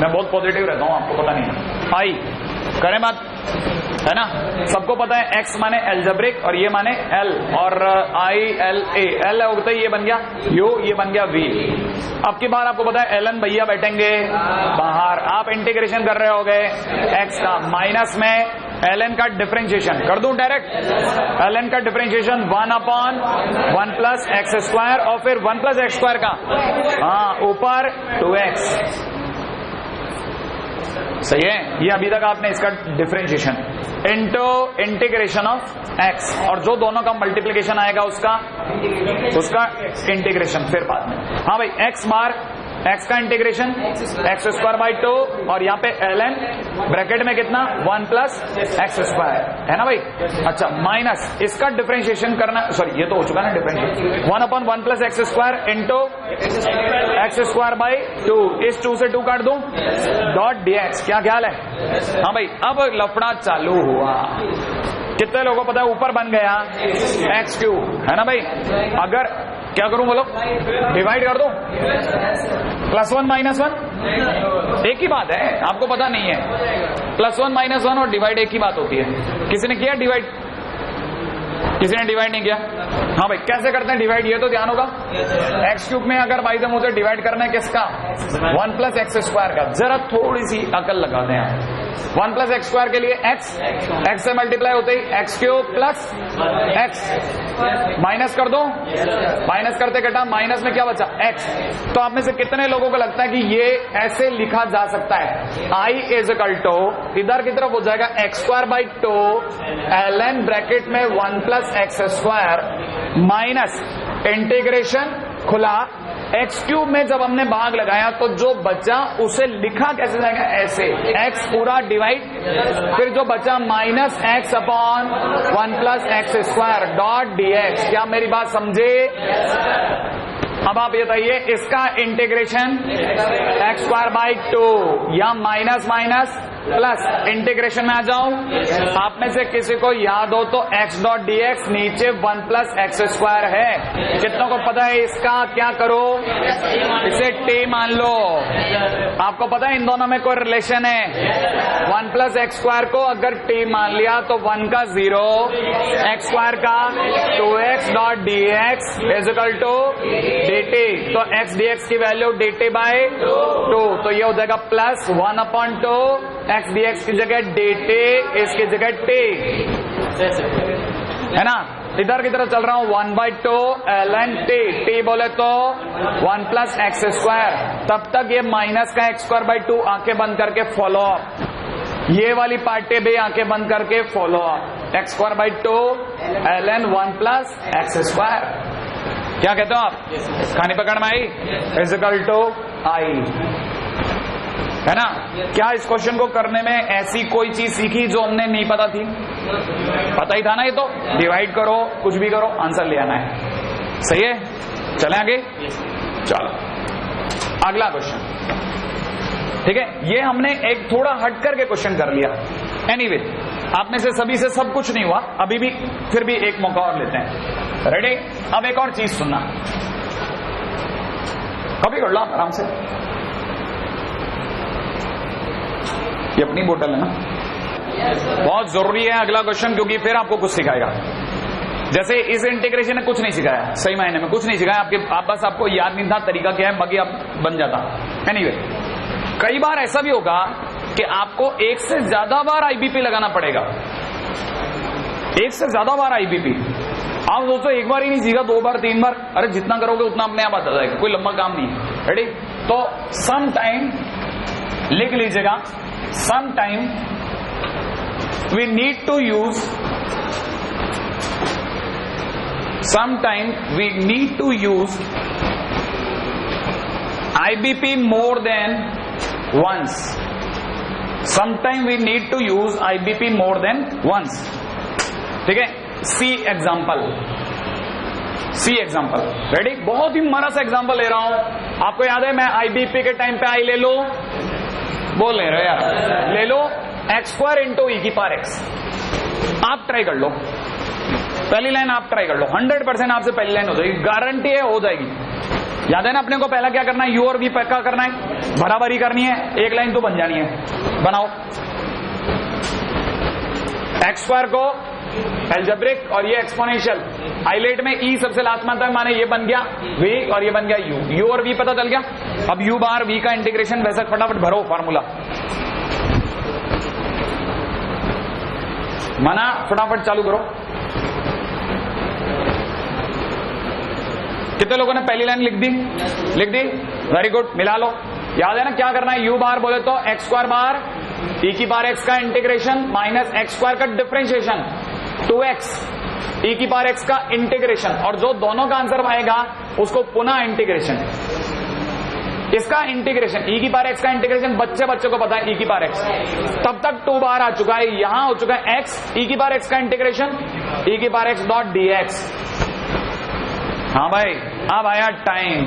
मैं बहुत पॉजिटिव रहता हूँ, आपको पता नहीं है। आई करें बात, है ना? सबको पता है x माने एल्जेब्रिक और ये माने l और ILA, l होता है, ये बन गया u, ये बन गया v। अब की बार आपको पता है ln भैया बैठेंगे बाहर, आप इंटीग्रेशन कर रहे होगे x का, माइनस में ln का डिफरेंशिएशन कर दूं डायरेक्ट, ln का differentiation 1 upon 1 plus x square और फिर 1 प्लस एक्स स्क्वायर का, हाँ, ऊपर 2x, सही है? ये अभी तक आपने इसका differentiation into integration of x और जो दोनों का मल्टीप्लिकेशन आएगा उसका इंटीग्रेशन फिर बाद में। हाँ भाई, x बार x का इंटीग्रेशन एक्स स्क्वायर बाई 2 और यहाँ पे ln ब्रैकेट में कितना 1 प्लस एक्स स्क्वायर, है ना भाई? अच्छा, माइनस इसका डिफरेंशिएशन करना, सॉरी ये तो हो चुका ना differentiation, 1 upon 1 plus x square into x square by 2, इस 2 से 2 काट दूं डॉट dx। क्या ख्याल है? हाँ भाई, अब लफड़ा चालू हुआ। कितने लोगों को पता है ऊपर बन गया एक्स क्यूब, है ना भाई? अगर क्या करूं बोलो, डिवाइड कर दूं, +1 -1 एक ही बात है, आपको पता नहीं है। +1 -1 और डिवाइड एक ही बात होती है। किसी ने किया डिवाइड? किसी ने डिवाइड नहीं किया? हाँ भाई, कैसे करते हैं डिवाइड, ये तो ध्यान होगा। एक्स क्यूब में अगर बाई द मुझे डिवाइड करना है किसका, 1 प्लस एक्स स्क्वायर का, जरा थोड़ी सी अकल लगा दें आप। 1 प्लस एक्स स्क्वायर के लिए एक्स से मल्टीप्लाई होते ही x cube plus x, minus कर दो, माइनस करते कटा, माइनस में क्या बचा एक्स। तो आप में से कितने लोगों को लगता है कि ये ऐसे लिखा जा सकता है, I इज इक्वल टू इधर की तरफ हो जाएगा x square by 2 ln bracket में 1 plus x square minus integration खुला, एक्स क्यूब में जब हमने भाग लगाया तो जो बचा उसे लिखा कैसे जाएगा, ऐसे, एक्स पूरा डिवाइड, फिर जो बचा minus x upon 1 plus x square dot dx। क्या मेरी बात समझे? अब आप ये बताइए, इसका इंटीग्रेशन एक्स स्क्वायर बाई 2 या माइनस माइनस प्लस, इंटीग्रेशन में आ जाऊं, आप में से किसी को याद हो तो x डॉट dx नीचे 1 प्लस एक्स स्क्वायर है। कितनों को पता है इसका? क्या करो, इसे t मान लो। आपको पता है इन दोनों में कोई रिलेशन है। 1 प्लस एक्स स्क्वायर को अगर t मान लिया तो 1 का 0, एक्स स्क्वायर का 2x dot dx is equal to dt। तो x dx की वैल्यू dt बाई 2, तो ये हो जाएगा प्लस 1 अपॉन 2 एक्स dx की जगह dt, इसकी जगह t, है ना। इधर की तरफ चल रहा हूं, 1 बाई 2 ln t बोले तो 1 प्लस एक्स स्क्वायर। तब तक ये माइनस का एक्स स्क्वायर बाई 2 आंखें बंद करके फॉलो अप, ये वाली पार्टी भी आंखें बंद करके follow up, x square by 2 ln 1 plus x square. क्या कहते हो आप? कहानी पकड़ में आई? इक्वल टू आई, है ना। क्या इस क्वेश्चन को करने में ऐसी कोई चीज सीखी जो हमने नहीं पता थी? पता ही था ना, ये तो डिवाइड करो, कुछ भी करो, आंसर ले आना है। सही है, चलें आगे। चलो अगला क्वेश्चन, ठीक है। ये हमने एक थोड़ा हट करके क्वेश्चन कर लिया। एनीवे, आप में से सभी से सब कुछ नहीं हुआ, अभी भी फिर भी एक मौका और लेते हैं। रेडी? अब एक और चीज सुनना, कॉपी कर लो आराम से, ये अपनी बोतल है ना। बहुत जरूरी है अगला क्वेश्चन, क्योंकि फिर आपको कुछ सिखाएगा। जैसे इस इंटीग्रेशन ने कुछ नहीं सिखाया, सही मायने में कुछ नहीं सिखाया। आप बस आपको याद नहीं था तरीका क्या है, बाकी आप बन जाता। एनीवे, कई बार ऐसा भी होगा कि आपको एक से ज्यादा बार आईबीपी लगाना पड़ेगा, एक से ज्यादा बार आईबीपी। आप दोस्तों एक बार ही नहीं सीखा, 2 बार 3 बार, अरे जितना करोगे उतना अपने आप आता जाएगा, कोई लंबा काम नहीं है। रेडी? तो सम टाइम लिख लीजिएगा, some time we need to use, sometime we need to use IBP more than once. Sometime we need to use IBP more than once. ठीक है? सी एग्जाम्पल, सी एग्जाम्पल। रेडी? बहुत ही मरा सा एग्जाम्पल ले रहा हूं। आपको याद है मैं आईबीपी के टाइम पे आई ले लो, बोल ले रहे यार, ले लो एक्स स्क्वायर इंटू ई की पावर एक्स। आप ट्राई कर लो, पहली लाइन आप ट्राई कर लो, 100% आपसे पहली लाइन हो जाएगी, गारंटी है हो जाएगी। याद है ना अपने को पहला क्या करना है, यू और वी पक्का करना है, बराबरी करनी है, एक लाइन तो बन जानी है। बनाओ एक्स स्क्वायर को एल्जेब्रिक और ये एक्सपोनेंशियल, हाईलाइट में ई सबसे लास्ट में आता है, माने ये बन गया वी और ये बन गया यू, यू और वी पता चल गया। अब यू बार वी का इंटीग्रेशन, वैसा फटाफट भरो फार्मूला, माना फटाफट चालू करो। कितने लोगों ने पहली लाइन लिख दी? लिख दी, वेरी गुड। मिला लो, याद है ना क्या करना है, यू बार बोले तो एक्स स्क्वायर बार ई की पावर एक्स का इंटीग्रेशन माइनस एक्स स्क्वायर का डिफरेंशिएशन 2x ई की पावर एक्स का इंटीग्रेशन, और जो दोनों का आंसर आएगा उसको पुनः इंटीग्रेशन, इसका इंटीग्रेशन ई की पावर एक्स का इंटीग्रेशन बच्चे को पता है ई की पावर एक्स, तब तक 2 बार आ चुका है, यहां हो चुका है एक्स ई की पावर एक्स का इंटीग्रेशन ई की पावर एक्स डॉट dx। हाँ भाई, अब आया टाइम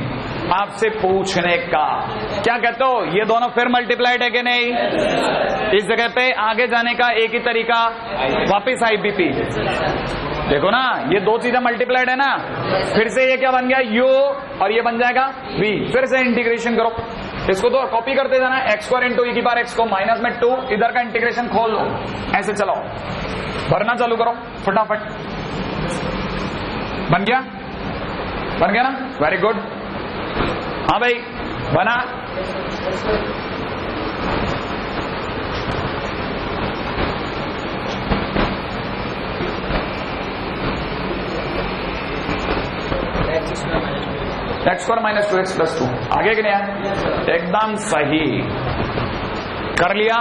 आपसे पूछने का, क्या कहते हो ये दोनों फिर मल्टीप्लाइड है कि नहीं? इस जगह पे आगे जाने का एक ही तरीका, वापिस आईबीपी। देखो ना, ये दो चीजें मल्टीप्लाइड है ना, फिर से ये क्या बन गया यू और ये बन जाएगा वी, फिर से इंटीग्रेशन करो, इसको तो कॉपी करते जाना, एक्स स्क्वायर इंटू ई की पावर एक्स को माइनस में 2, इधर का इंटीग्रेशन खोल लो, ऐसे चलाओ, भरना चालू करो फटाफट। बन गया? बन गया ना, वेरी गुड। हाँ भाई बना। X square minus 2x plus 2, आगे कि नहीं आया? एकदम सही कर लिया।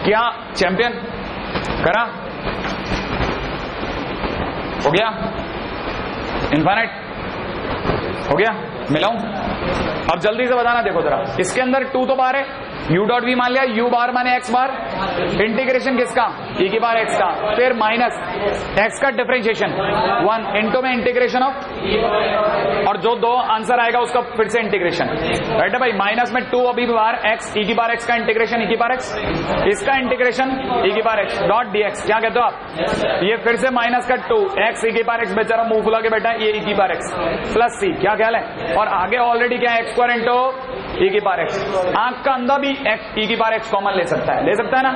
क्या चैंपियन करा? हो गया इनफाइनाइट। हो गया, मिलाऊं? अब जल्दी से बताना, देखो जरा, इसके अंदर 2 तो बार है, u डॉट v मान लिया, u बार माने x बार, इंटीग्रेशन किसका, e की बार x का, फिर माइनस x का डिफरेंशिएशन 1 इंटू में इंटीग्रेशन ऑफ, और जो 2 आंसर आएगा उसका फिर से इंटीग्रेशन, राइट है भाई। माइनस में 2 अभी बार x, e की बार x का इंटीग्रेशन, e की बार x, इसका इंटीग्रेशन e की बार x डॉट dx, क्या कहते हो आप, ये फिर से माइनस का 2 x, e की बार x, बेचारा मुंह फुला के बैठा है, ये e की बार x प्लस c, क्या ख्याल है, और आगे ऑलरेडी क्या है, x स्क्वायर इंटू e की बार x, आंख का अंधा भी e की बार x कॉमन ले सकता है, ले सकता है ना,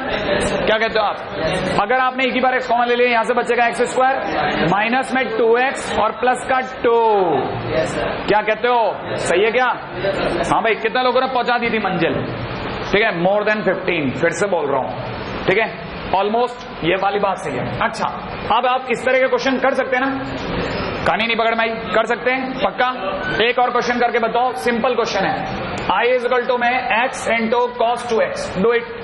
क्या कहते हो आप। अगर आपने e की बार x कॉमन ले लिया, यहां से बचेगा x स्क्वायर, माइनस में 2x और प्लस का 2, क्या कहते हो, सही है क्या। हाँ भाई, कितने लोगों ने पहुंचा दी थी मंजिल, ठीक है, मोर देन 15, फिर से बोल रहा हूं, ठीक है, ऑलमोस्ट ये वाली बात सही है। अच्छा, अब आप इस तरह के क्वेश्चन कर सकते हैं ना, कहानी नहीं पकड़ में आई, कर सकते हैं पक्का। एक और क्वेश्चन करके बताओ, सिंपल क्वेश्चन है, i इज इक्वल टू में x into cos 2x, do it.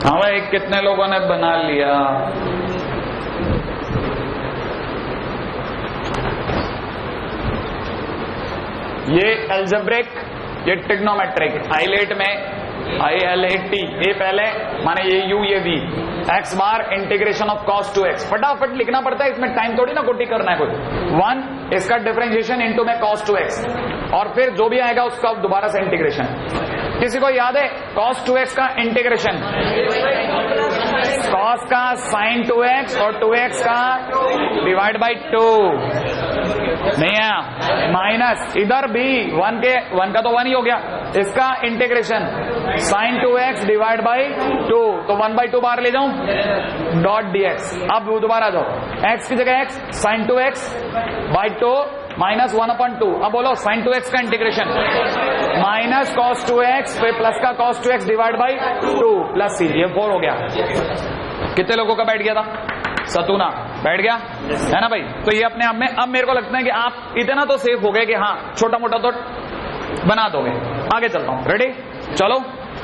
हाँ भाई, कितने लोगों ने बना लिया, ये एल्जेब्रिक, ये ट्रिग्नोमेट्रिक, आईलेट में ILAT, ये पहले माने ये u ये v, x bar integration of cos 2x, फटाफट लिखना पड़ता है, इसमें टाइम थोड़ी ना कोटी करना है कोई, 1 इसका डिफरेंशिएशन इनटू में cos 2x, और फिर जो भी आएगा उसका दोबारा से इंटीग्रेशन। किसी को याद है cos 2x का इंटीग्रेशन, cos का sin 2x और 2x का डिवाइड बाई 2, नहीं है, माइनस इधर भी 1 का तो 1 ही हो गया, इसका integration sin 2x divide by 2, तो 1/2 बार ले जाऊं डॉट dx। अब दोबारा जाओ, x की जगह x, sin 2x by 2 minus 1/2, अब बोलो sin 2x का इंटीग्रेशन माइनस cos 2x फिर प्लस का cos 2x divide by 2 plus c, ये 4 हो गया। कितने लोगों का बैठ गया था, सतूना बैठ गया है ना भाई। तो ये अपने आप में, अब मेरे को लगता है कि आप इतना तो सेफ हो गए कि हाँ छोटा मोटा तो बना दोगे। आगे चलता हूं, रेडी, चलो।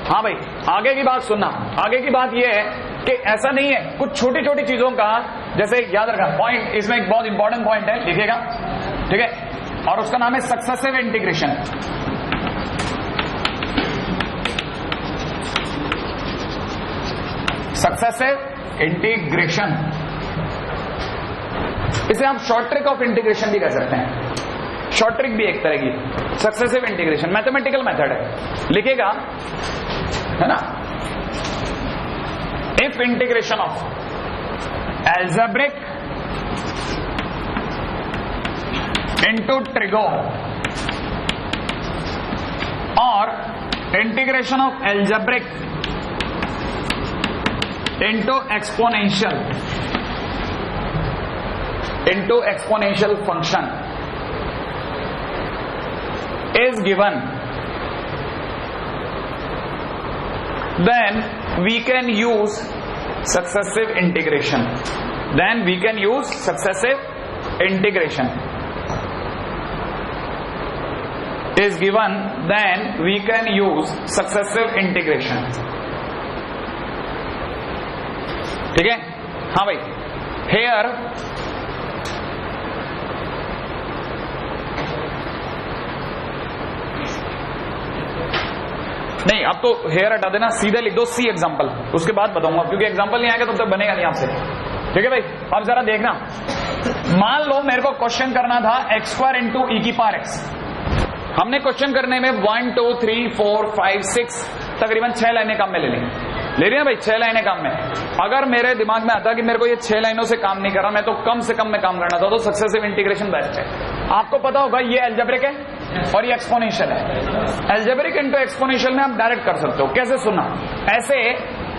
हाँ भाई, आगे की बात सुनना, आगे की बात ये है कि ऐसा नहीं है, कुछ छोटी छोटी चीजों का, जैसे याद रखना पॉइंट, इसमें एक बहुत इंपॉर्टेंट पॉइंट है, लिखिएगा, ठीक है, और उसका नाम है सक्सेसिव इंटीग्रेशन। सक्सेसिव इंटीग्रेशन, इसे आप शॉर्ट ट्रिक ऑफ इंटीग्रेशन भी कह सकते हैं, शॉर्ट ट्रिक भी एक तरह की। सक्सेसिव इंटीग्रेशन मैथमेटिकल मेथड है, लिखेगा, है ना, if integration of algebraic into trigo और integration of algebraic into exponential function is given, then we can use successive integration. Then we can use successive integration is given, then we can use successive integration. ठीक है, हाँ भाई, here नहीं, अब तो hair हटा देना, सीधे लिख दो सी एग्जाम्पल, उसके बाद बताऊंगा, क्योंकि एग्जाम्पल नहीं आएगा तब तक बनेगा नहीं आपसे, ठीक है भाई। अब जरा देखना, मान लो मेरे को क्वेश्चन करना था x स्क्वायर इंटू ई की पावर x, हमने क्वेश्चन करने में 1 2 3 4 5 6 तकरीबन 6 लाइनें काम में ले रही है भाई, 6 लाइनें काम में। अगर मेरे दिमाग में आता कि मेरे को ये 6 लाइनों से काम नहीं कर रहा, मैं तो कम से कम में काम करना था, तो सक्सेसिव इंटीग्रेशन बेस्ट है। आपको पता होगा ये एल्जेब्रिक है और ये एक्सपोनेंशियल है। एल्जेब्रिक इंटू एक्सपोनेंशियल में आप डायरेक्ट कर सकते हो, कैसे सुनना, ऐसे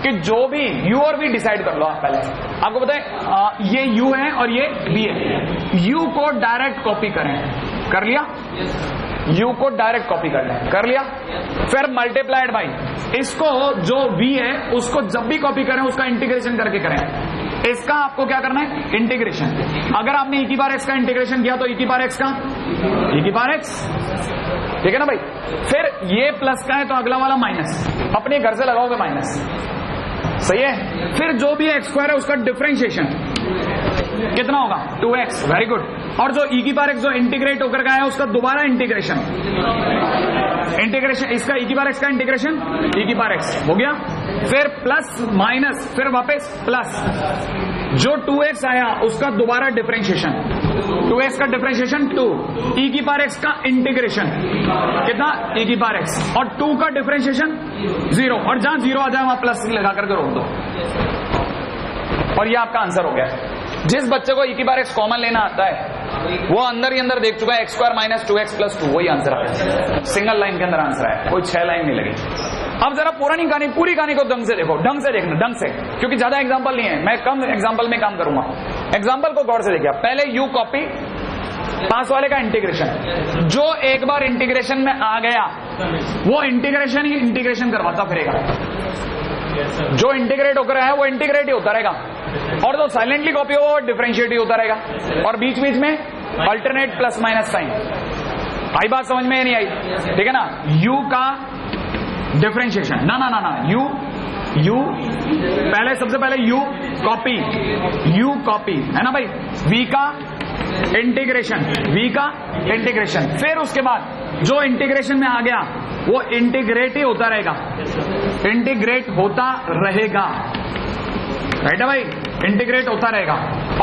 कि जो भी u और v डिसाइड कर लो आप पहले, आपको पता है ये u है और ये v है, u को डायरेक्ट कॉपी करें, कर लिया, u को डायरेक्ट कॉपी कर लें, कर लिया। फिर मल्टीप्लाइड बाई इसको जो v है उसको जब भी कॉपी करें उसका इंटीग्रेशन करके करें। इसका आपको क्या करना है, इंटीग्रेशन। अगर आपने e की बार x का इंटीग्रेशन किया तो e की बार x का e की बार x, ठीक है ना भाई। फिर ये प्लस का है तो अगला वाला माइनस, अपने घर से लगाओगे माइनस, सही है। फिर जो भी x स्क्वायर है उसका डिफरेंशिएशन कितना होगा, 2x, वेरी गुड। और जो e की बार x जो इंटीग्रेट होकर गया है उसका दोबारा इंटीग्रेशन, इसका e की बार x का इंटीग्रेशन e की बार x हो गया। फिर प्लस माइनस, फिर वापस प्लस, जो 2x आया उसका दोबारा डिफरेंशिएशन, 2x का डिफरेंशिएशन 2, e की बार x का इंटीग्रेशन कितना, e की बार x, और 2 का डिफरेंशिएशन 0, और जहां 0 आ जाए वहां प्लस लगा करके रोक दो, और ये आपका आंसर हो गया। जिस बच्चे को e की बार x कॉमन लेना आता है वो अंदर ही अंदर देख चुका है x square minus 2x plus 2, वही आंसर आता है, सिंगल लाइन के अंदर आंसर है, कोई 6 लाइन नहीं लगी। अब जरा पुरानी कहानी, पूरी कहानी को ढंग से देखो, ढंग से देखना, ढंग से, क्योंकि ज्यादा एग्जांपल नहीं है, मैं कम एग्जांपल में काम करूंगा। एग्जांपल को गौर से देखिए, पहले u कॉपी, पास वाले का इंटीग्रेशन, जो एक बार इंटीग्रेशन में आ गया वो इंटीग्रेशन ही इंटीग्रेशन करवाता फिरेगा, जो इंटीग्रेट होकर है वो इंटीग्रेट ही होता रहेगा, और जो साइलेंटली कॉपी हो वो डिफरेंशिएट ही होता रहेगा, और बीच बीच में अल्टरनेट प्लस माइनस साइन। आई बात समझ में नहीं आई, ठीक है ना। u का डिफरेंशिएशन, ना ना ना ना, u पहले, सबसे पहले u कॉपी है ना भाई, v का इंटीग्रेशन, फिर उसके बाद जो इंटीग्रेशन में आ गया वो इंटीग्रेट ही होता रहेगा, राइट है भाई, इंटीग्रेट होता रहेगा,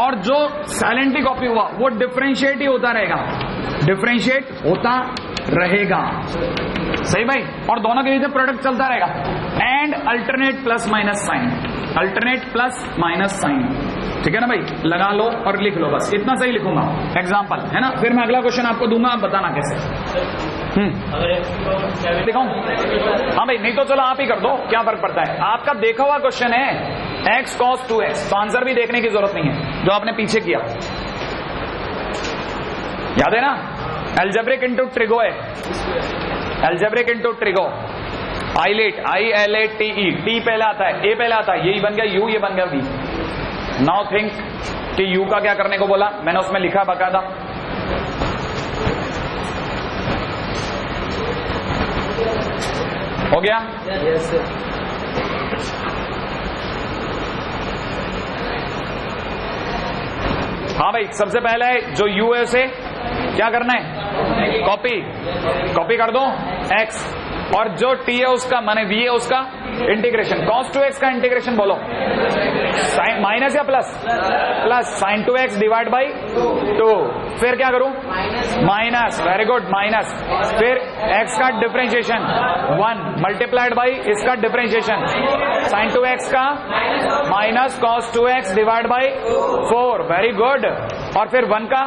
और जो साइलेंटली कॉपी हुआ वो डिफरेंशिएट ही होता रहेगा, सही भाई। और दोनों के बीच में प्रोडक्ट चलता रहेगा, and alternate plus minus sign, ठीक है ना भाई। लगा लो और लिख लो, बस इतना सही लिखूंगा, एग्जाम्पल है ना। फिर मैं अगला क्वेश्चन आपको दूंगा, आप बताना कैसे। दिखाऊं? हाँ भाई, नहीं तो चलो आप ही कर दो, क्या फर्क पड़ता है। आपका देखा हुआ क्वेश्चन है x cos 2x, तो आंसर भी देखने की जरूरत नहीं है, जो आपने पीछे किया याद है ना। एल्जेब्रिक इनटू ट्रिगो है, algebraic into trigo, ILATE, T पहले आता है, ए पहले आता है, यही बन गया u, ये बन गया v। नाउ थिंक कि u का क्या करने को बोला, मैंने उसमें लिखा बकायदा, हो गया। yes, हाँ भाई, सबसे पहले जो u है उसे क्या करना है, कॉपी कर दो x, और जो t है उसका माने v है उसका इंटीग्रेशन, cos 2x का इंटीग्रेशन बोलो, साइन माइनस या plus sign 2x divide by 2, फिर क्या करूं, माइनस, वेरी गुड, माइनस, फिर x का डिफरेंशिएशन 1 मल्टीप्लाइड बाई इसका डिफरेंशिएशन साइन 2x का minus cos 2x divide by 4, very good, और फिर 1 का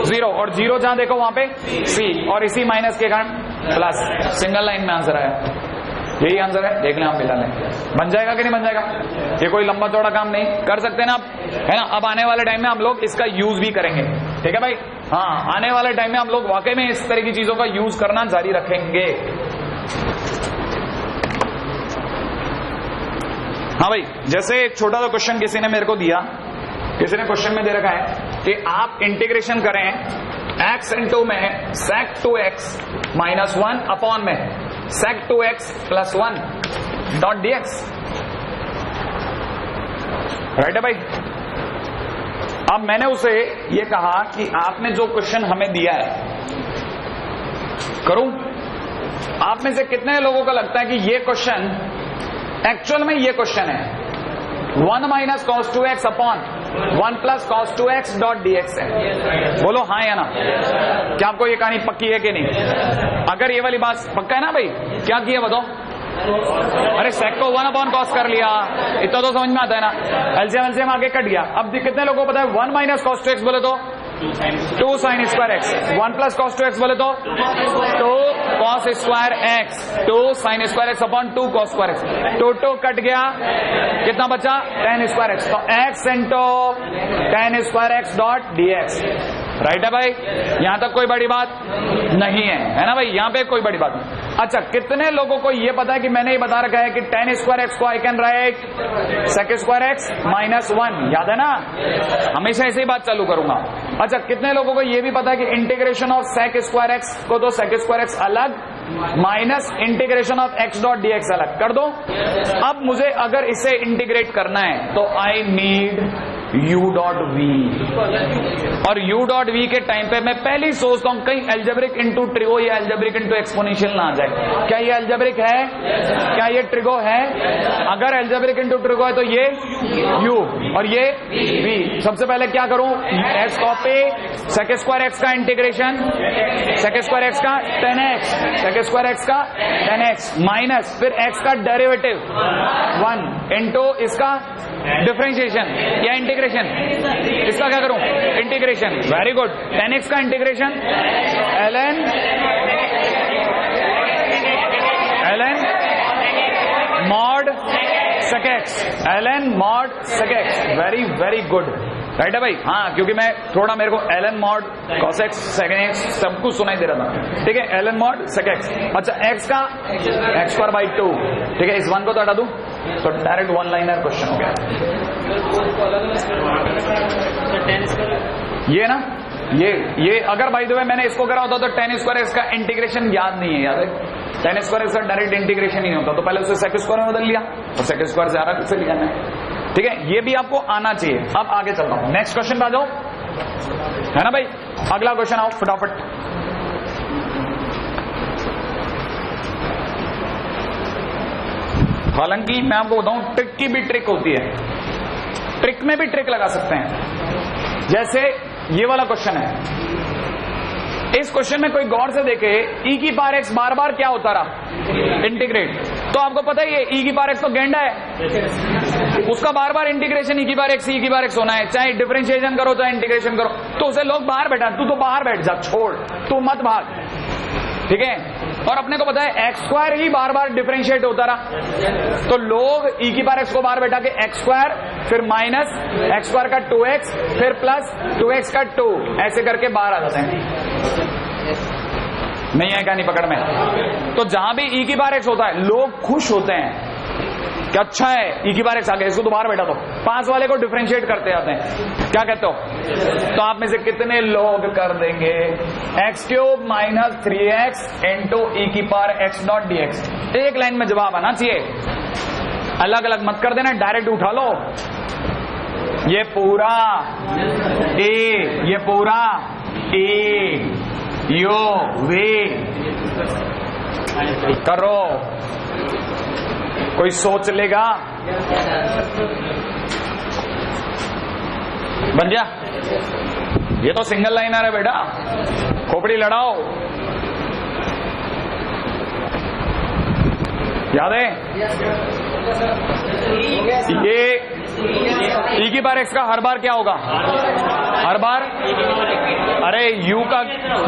0, और 0 जहां देखो वहां पे c, और इसी माइनस के कारण प्लस, सिंगल लाइन में आंसर आया, यही आंसर है। देख लें आप, मिला लें, बन जाएगा कि नहीं बन जाएगा, ये कोई लंबा चौड़ा काम नहीं, कर सकते ना आप, है ना। अब आने वाले टाइम में हम लोग इसका यूज भी करेंगे, ठीक है भाई। हाँ, आने वाले टाइम में हम लोग वाकई में इस तरह की चीजों का यूज करना जारी रखेंगे। हाँ भाई, जैसे एक छोटा सा क्वेश्चन किसी ने मेरे को दिया, किसी ने क्वेश्चन में दे रखा है कि आप इंटीग्रेशन करें x इंटू में sec 2x माइनस 1 अपॉन में sec 2x plus 1 dot dx, right है भाई। अब मैंने उसे ये कहा कि आपने जो क्वेश्चन हमें दिया है, करूं, आप में से कितने लोगों को लगता है कि ये क्वेश्चन एक्चुअल में ये क्वेश्चन है 1 minus cos 2x upon 1 plus cos 2x dot dx है, बोलो हाँ या ना। क्या आपको ये कहानी पक्की है कि नहीं? अगर ये वाली बात पक्का है ना भाई, क्या किया बताओ। अरे sec को 1 अपॉन cos कर लिया, इतना तो समझ में आता है ना। एलसीएम आगे कट गया। अब कितने लोगों को पता है 1 माइनस cos 2x बोले तो 2 sin square x, 1 plus cos 2x बोले तो 2 cos square x, 2 sin square x upon 2 cos square x, 2 cut गया, कितना बचा tan स्क्वायर x, तो x into tan square x dot dx। Right है भाई, यहां तक कोई बड़ी बात नहीं है ना भाई, यहां पे कोई बड़ी बात नहीं। अच्छा, कितने लोगों को ये पता है कि मैंने ये बता रखा है कि tan स्क्वायर एक्स को I can write sec square x minus 1, याद है ना, हमेशा ऐसे ही बात चालू करूंगा। अच्छा, कितने लोगों को ये भी पता है कि integration of sec square x को तो sec स्क्वायर एक्स अलग minus integration of x dot d x अलग कर दो। अब मुझे अगर इसे इंटीग्रेट करना है तो I need u dot v, और u डॉट वी के टाइम पे मैं पहले ही सोचता हूं कहीं एल्जेब्रिक इंटू ट्रिगो या एल्जेब्रिक इंटू एक्सपोनेंशियल ना आ जाए। क्या ये एल्जेब्रिक है? क्या ये ट्रिगो है? अगर एल्जेब्रिक इंटू ट्रिगो है तो ये u और ये v। सबसे पहले क्या करूं, x copy sec square x का इंटीग्रेशन, sec स्क्वायर एक्स का tan x, sec square x का tan x माइनस फिर x का डेरिवेटिव 1 इंटू इसका डिफरेंशिएशन या इंटीग्रेशन, इसका क्या करूं, integration. Very good, tan x का integration ln mod sec x, ln mod sec x। Very very good, right है भाई। हाँ, क्योंकि मैं थोड़ा मेरे को ln mod cos x sec x सब कुछ सुनाई दे रहा था, ठीक है, ln mod sec x। अच्छा, x का x स्क्वायर बाई 2, ठीक है, इस 1 को तो हटा दूं तो डायरेक्ट वन लाइनर क्वेश्चन हो गया। ये ना, ये अगर बाय द वे मैंने इसको करा होता तो tan स्क्वायर एक्स का इंटीग्रेशन याद नहीं है, याद है, tan स्क्वायर एक्स का डायरेक्ट इंटीग्रेशन ही नहीं होता, तो पहले उसे sec स्क्वायर में बदल लिया और sec स्क्वायर से आरा से लिया मैं, ठीक है, ये भी आपको आना चाहिए। अब आगे चलता हूं, नेक्स्ट क्वेश्चन पे आ जाओ, है ना भाई, अगला क्वेश्चन आओ फटाफट। हालांकि मैं आपको बताऊं ट्रिक की भी ट्रिक होती है, ट्रिक में भी ट्रिक लगा सकते हैं। जैसे ये वाला क्वेश्चन है, इस क्वेश्चन में कोई गौर से देखे e की पावर x बार बार क्या होता रहा, इंटीग्रेट, तो आपको पता है ये e की पावर x तो गेंडा है, उसका बार बार इंटीग्रेशन e की पावर x होना है, चाहे डिफरेंशिएशन करो चाहे इंटीग्रेशन करो, तो उसे लोग बाहर बैठा, तू तो बाहर बैठ जा, छोड़, तू मत भाग, ठीक है। और अपने को पता है एक्स स्क्वायर ही बार बार डिफरेंशिएट होता रहा, तो लोग e की पावर x को बाहर बैठा के एक्स स्क्वायर फिर माइनस एक्स स्क्वायर का 2x फिर प्लस 2x का 2 ऐसे करके बाहर आ जाते हैं। नहीं आएगा नहीं पकड़ में। तो जहां भी e की पावर x होता है लोग खुश होते हैं कि अच्छा है e की पावर x आ गया, इसको तो बाहर बैठा दो, पास वाले को डिफरेंशिएट करते जाते हैं। क्या कहते हो? तो आप में से कितने लोग कर देंगे x cube minus 3x into e की power x dot d x. एक लाइन में जवाब आना चाहिए, अलग अलग मत कर देना, डायरेक्ट उठा लो। ये पूरा ए, ये पूरा ए, यो वे करो, कोई सोच लेगा, बन गया। ये तो सिंगल लाइनर है बेटा, खोपड़ी लड़ाओ, याद है। ये e की पावर x का हर बार क्या होगा, हर बार, अरे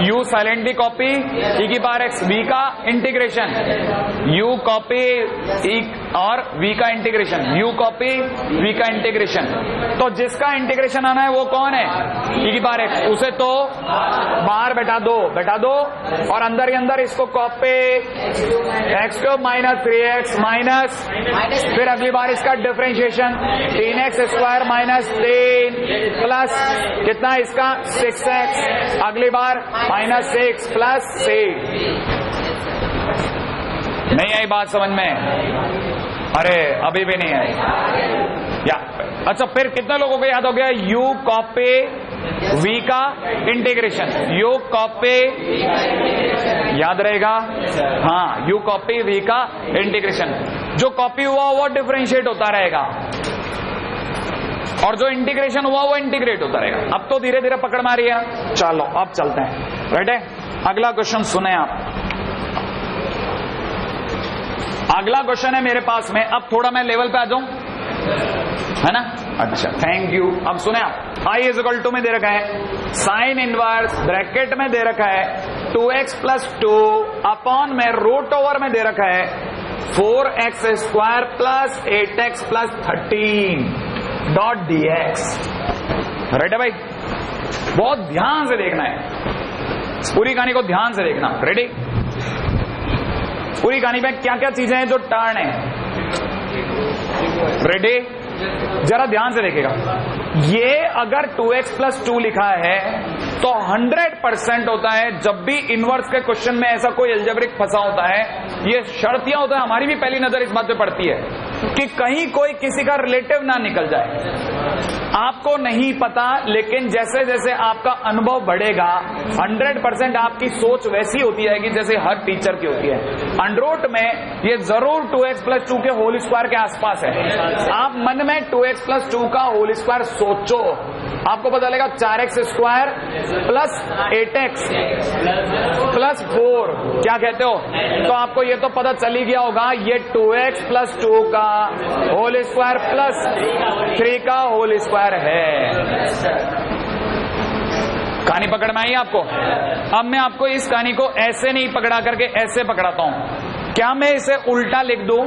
u साइलेंटली कॉपी e की पावर x, v का इंटीग्रेशन, u कॉपी e और v का इंटीग्रेशन, u कॉपी v का इंटीग्रेशन। तो जिसका इंटीग्रेशन आना है वो कौन है, e की पावर x, उसे तो बाहर बैठा दो और अंदर ही अंदर इसको copy x cube minus 3x minus फिर अगली बार इसका differentiation 3x square minus 3 plus कितना इसका 6x, अगली बार माइनस 6 प्लस 6। नहीं आई बात समझ में? अरे अभी भी नहीं आई या? अच्छा, फिर कितने लोगों को याद हो गया u कॉपी v का इंटीग्रेशन, u कॉपी याद रहेगा, हाँ, u कॉपी v का इंटीग्रेशन। जो कॉपी हुआ वो डिफरेंशिएट होता रहेगा और जो इंटीग्रेशन हुआ वो इंटीग्रेट होता रहेगा। अब तो धीरे धीरे पकड़ में आ रही है। चलो अब चलते हैं, राइट है। अगला क्वेश्चन सुने आप, अगला क्वेश्चन है मेरे पास में। अब थोड़ा मैं लेवल पे आ जाऊं, है ना? अच्छा, थैंक यू। अब सुने आप, आई इज इक्वल टू में दे रखा है साइन इनवर्स ब्रैकेट में दे रखा है 2x प्लस 2 अपॉन में रूट ओवर में दे रखा है 4x square plus 8x plus 13 dot d x. Right है भाई? बहुत ध्यान से देखना है, पूरी कहानी को ध्यान से देखना। रेडी? पूरी कहानी में क्या क्या चीजें हैं जो टर्न है। रेडी? जरा ध्यान से देखेगा। ये अगर 2x + 2 लिखा है तो 100% होता है जब भी इनवर्स के क्वेश्चन में ऐसा कोई एल्जेब्रिक फंसा होता है, ये शर्तियां होता है। हमारी भी पहली नजर इस बात पे पड़ती है कि कहीं कोई किसी का रिलेटिव ना निकल जाए। आपको नहीं पता, लेकिन जैसे जैसे आपका अनुभव बढ़ेगा 100% आपकी सोच वैसी होती है कि जैसे हर टीचर की होती है। अंडररूट में ये जरूर 2x + 2 के होल स्क्वायर के आसपास है। आप मन में 2x + 2 का होल स्क्वायर सोचो, आपको पता लगेगा 4x² + 8x + 4 क्या कहते हो। तो आपको ये तो पता चल ही गया होगा ये 2x + 2 का होल स्क्वायर प्लस 3 का होल स्क्वायर है। कहानी पकड़ में आई आपको? अब मैं आपको इस कहानी को ऐसे नहीं पकड़ा करके ऐसे पकड़ाता हूं। क्या मैं इसे उल्टा लिख दूं?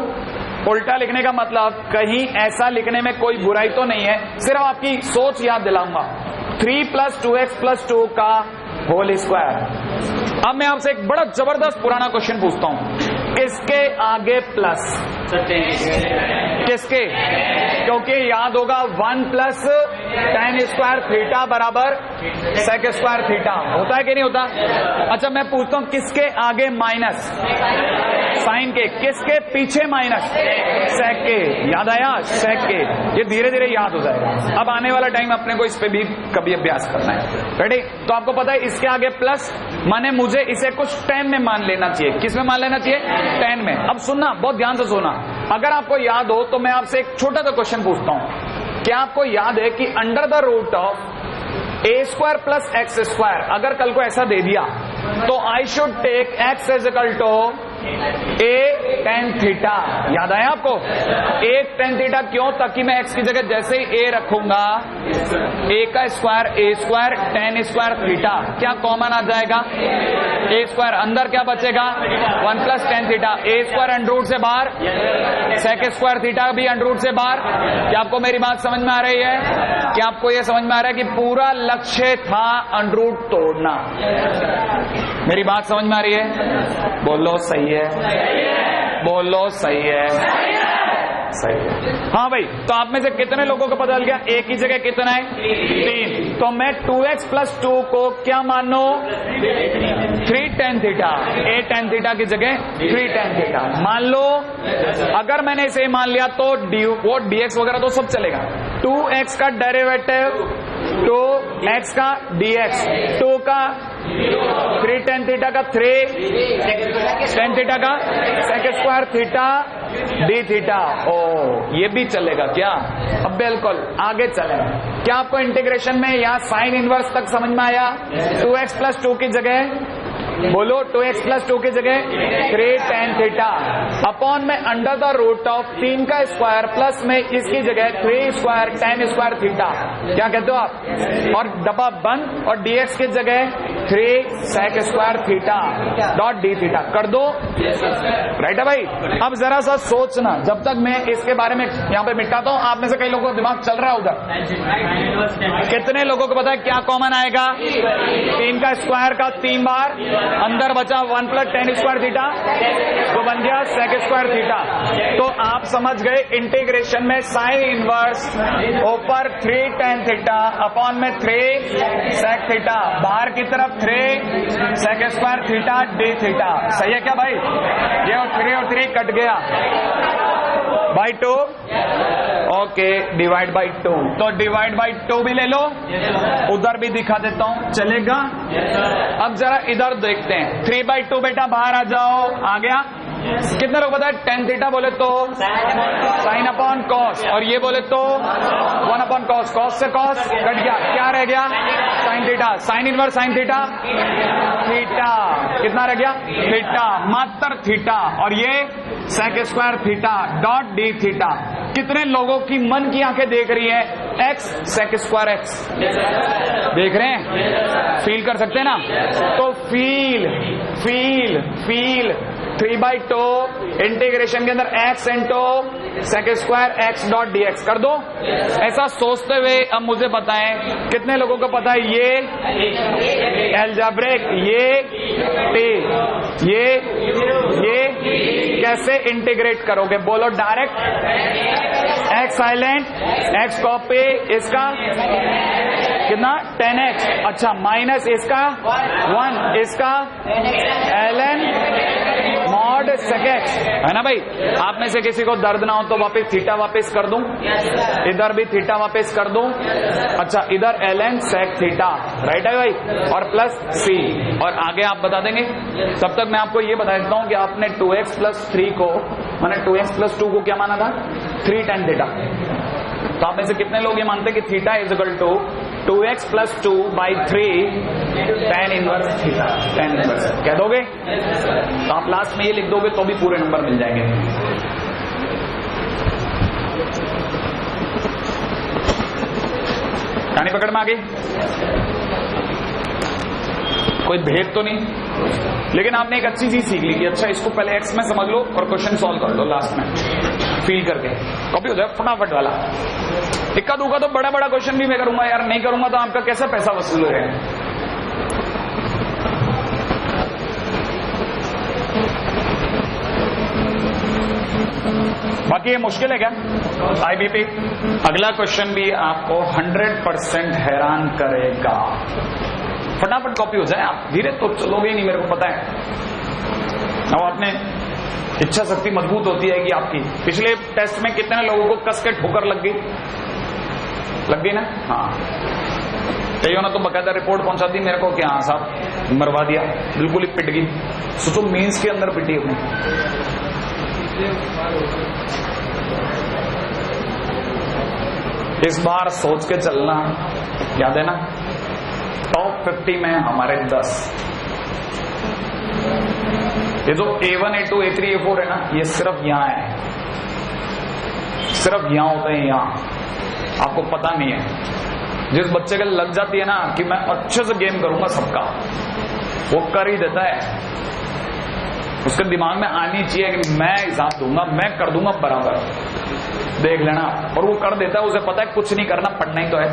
उल्टा लिखने का मतलब कहीं ऐसा लिखने में कोई बुराई तो नहीं है, सिर्फ आपकी सोच याद दिलाऊंगा। 3 + 2x + 2 का होल स्क्वायर। अब मैं आपसे एक बड़ा जबरदस्त पुराना क्वेश्चन पूछता हूं, किसके आगे प्लस? किसके? क्योंकि याद होगा 1 + tan² थीटा बराबर sec² थीटा होता है कि नहीं होता? अच्छा मैं पूछता हूं किसके आगे माइनस? साइन के। किसके पीछे माइनस? सेक के। याद आया? सेक के। ये धीरे धीरे याद हो जाएगा। अब आने वाला टाइम अपने को इस पे भी कभी अभ्यास करना है। रेडी? तो आपको पता है इसके आगे प्लस, माने मुझे इसे कुछ 10 में मान लेना चाहिए। किस में मान लेना चाहिए? 10 में। अब सुनना, बहुत ध्यान से सुनना। अगर आपको याद हो तो मैं आपसे एक छोटा सा क्वेश्चन पूछता हूं। क्या आपको याद है कि √a² + x² अगर कल को ऐसा दे दिया तो I should take x = a tan थीटा। याद आया आपको? a tan थीटा क्यों? ताकि मैं x की जगह जैसे ही a रखूंगा a का स्क्वायर a² tan² थीटा, क्या कॉमन आ जाएगा? a²। अंदर क्या बचेगा? 1 + tan थीटा। a² अंडररूट से बाहर, sec² थीटा भी अंडररूट से बाहर। क्या आपको मेरी बात समझ में आ रही है? क्या आपको यह समझ में आ रहा है कि पूरा लक्ष्य था अंडररूट तोड़ना? मेरी बात समझ में आ रही है? बोलो सही है, बोलो सही है, सही है। हाँ भाई, तो आप में से कितने लोगों को पता चल गया a की जगह कितना है? 3। तो मैं 2x + 2 को क्या मानो? 3 tan theta. a tan theta की जगह 3 tan थीटा मान लो। अगर मैंने इसे मान लिया तो वो dx वगैरह तो सब चलेगा। 2x का डेरिवेटिव 2x का dx, 2 का 3 tan थीटा का 3 tan थीटा का sec² थीटा d थीटा। ओ ये भी चलेगा क्या? अब बिल्कुल आगे चलें। क्या आपको इंटीग्रेशन में यहाँ साइन इनवर्स तक समझ में आया? 2x + 2 की जगह बोलो 2x + 2 की जगह 3 tan थीटा अपॉन में √3 का स्क्वायर प्लस में इसकी जगह 3² tan² थीटा। क्या कहते हो आप? और डब्बा बंद और dx की जगह 3 sec² थीटा .d थीटा कर दो। राइट है भाई? अब जरा सा सोचना, जब तक मैं इसके बारे में यहाँ पे मिटाता हूँ, आप में से कई लोगों का दिमाग चल रहा है उधर। कितने लोगों को पता है क्या कॉमन आएगा? 3 का स्क्वायर का 3 बार, अंदर बचा 1 + tan² थीटा, वो बन गया sec² थीटा। तो आप समझ गए इंटीग्रेशन में साइन इनवर्स ऊपर 3 tan थीटा अपॉन में 3 sec थीटा, बाहर की तरफ 3 sec² थीटा d थीटा। सही है क्या भाई? ये और 3 और 3 कट गया बाई 2। Okay, divide by 2। तो डिवाइड बाई 2 भी ले लो, उधर भी दिखा देता हूं, चलेगा? अब जरा इधर देखते हैं। 3/2 बेटा बाहर आ जाओ। आ गया? कितने लोग पता है tan थीटा बोले तो साइन अपॉन कॉस, और ये बोले तो 1 अपॉन कॉस। कॉस से कॉस कट गया, क्या रह गया? Sine theta. Sine inverse sine theta theta कितना रह गया? थीटा, मात्र थीटा। और ये sec² थीटा .d थीटा। कितने लोगों की मन की आंखें देख रही है? x sec² x देख रहे हैं? फील कर सकते हैं ना? तो फील फील फील 3/2 इंटीग्रेशन के अंदर x into sec square x dot dx कर दो। ऐसा सोचते हुए अब मुझे बताएं कितने लोगों को पता है ये एल्जेब्रिक, ये t, ये कैसे इंटीग्रेट करोगे? बोलो direct x silent, x copy, इसका कितना 10x, अच्छा माइनस इसका 1, इसका ln मॉड sec x, है ना भाई? आप में से किसी को दर्द ना हो तो वापस थीटा वापस कर दूं, इधर भी थीटा वापस कर दूं, अच्छा इधर ln sec थीटा, राइट है भाई, और प्लस c, और आगे आप बता देंगे। तब तक मैं आपको ये बता देता हूं कि आपने 2x प्लस 3 को, मैंने 2x प्लस 2 को क्या माना था? 3 tan थीटा। तो आप में से कितने लोग ये मानते हैं कि theta is equal to 2x plus 2 by 3 tan inverse theta, tan inverse कह दोगे? तो आप लास्ट में ये लिख दोगे तो भी पूरे नंबर मिल जाएंगे। कहानी पकड़ में आ गई? कोई भेद तो नहीं, लेकिन आपने एक अच्छी चीज सीख ली कि अच्छा इसको पहले x में समझ लो और क्वेश्चन सॉल्व कर लो लास्ट में फील करके, कॉपी हो जाए फटाफट वाला। इक्का दुक्का तो बड़ा बड़ा क्वेश्चन भी मैं करूंगा यार, नहीं करूंगा तो आपका कैसा पैसा वसूल है? बाकी ये मुश्किल है क्या IBP? अगला क्वेश्चन भी आपको 100% हैरान करेगा। फटाफट कॉपी हो जाए, आप धीरे तो चलोगे ही नहीं, मेरे को पता है। अब आपने इच्छा शक्ति मजबूत होती है कि आपकी। पिछले टेस्ट में कितने लोगों को कस के ठोकर लग गई ना? हाँ, कईयों ने तो बकायदा रिपोर्ट पहुंचा दी मेरे को कि हाँ साहब मरवा दिया, बिल्कुल ही पिट गई। सोचो मीन्स के अंदर पिटी अपनी। इस बार सोच के चलना, याद है ना? टॉप 50 में हमारे 10। ये जो A1, A2, A3, A4 है ना, ये सिर्फ यहां है, सिर्फ यहां होते हैं, यहां आपको पता नहीं है। जिस बच्चे के लग जाती है ना कि मैं अच्छे से गेम करूंगा सबका, वो कर ही देता है। उसके दिमाग में आनी चाहिए कि मैं हिसाब दूंगा, मैं कर दूंगा बराबर, देख लेना। और वो कर देता है, उसे पता है कुछ नहीं करना, पढ़ना ही तो है।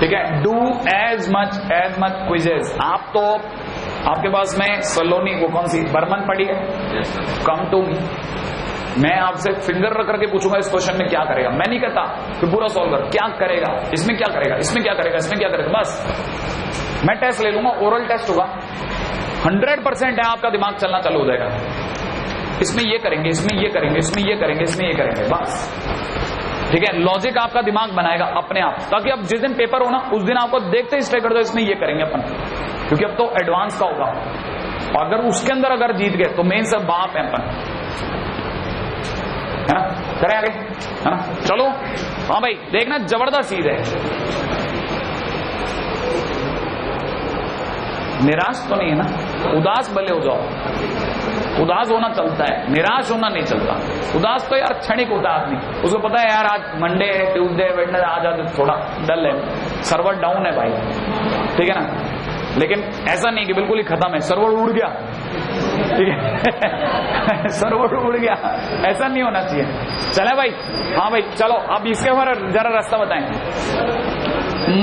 ठीक है, डू एज मच क्विजेस। आप तो आपके पास में सलोनी, वो कौन सी बर्मन पड़ी है, कम टू मी। मैं आपसे फिंगर रख करके पूछूंगा इस क्वेश्चन में क्या करेगा। मैं नहीं कहता कि पूरा सॉल्व कर, क्या करेगा, इसमें क्या करेगा, इसमें क्या करेगा, इसमें क्या करेगा, बस मैं टेस्ट ले लूंगा, ओरल टेस्ट होगा। 100% है, आपका दिमाग चलना चालू हो जाएगा। इसमें ये करेंगे, इसमें ये करेंगे, इसमें ये करेंगे, इसमें ये करेंगे, बस। ठीक है, लॉजिक आपका दिमाग बनाएगा अपने आप, ताकि अब जिस दिन पेपर हो ना उस दिन आपको देखते ही स्टे कर दो इसमें ये करेंगे अपन, क्योंकि अब तो एडवांस का होगा। और अगर उसके अंदर अगर जीत गए तो मेन सब बाप है अपन, है ना? करें आगे, है ना? चलो हाँ भाई, देखना जबरदस्त चीज है। निराश तो नहीं है ना? उदास भले हो जाओ, उदास होना चलता है, निराश होना नहीं चलता। उदास तो यार क्षणिक होता है आदमी, उसको पता है यार आज मंडे है, ट्यूसडे, वेडनेसडे, आज थोड़ा डल है, सर्वर डाउन है भाई, ठीक है ना? लेकिन ऐसा नहीं कि बिल्कुल ही खत्म है, सर्वर उड़ गया, ठीक है? सर्वर उड़ गया, ऐसा नहीं होना चाहिए। चले भाई, हाँ भाई चलो, अब इसके ऊपर जरा रास्ता बताएं।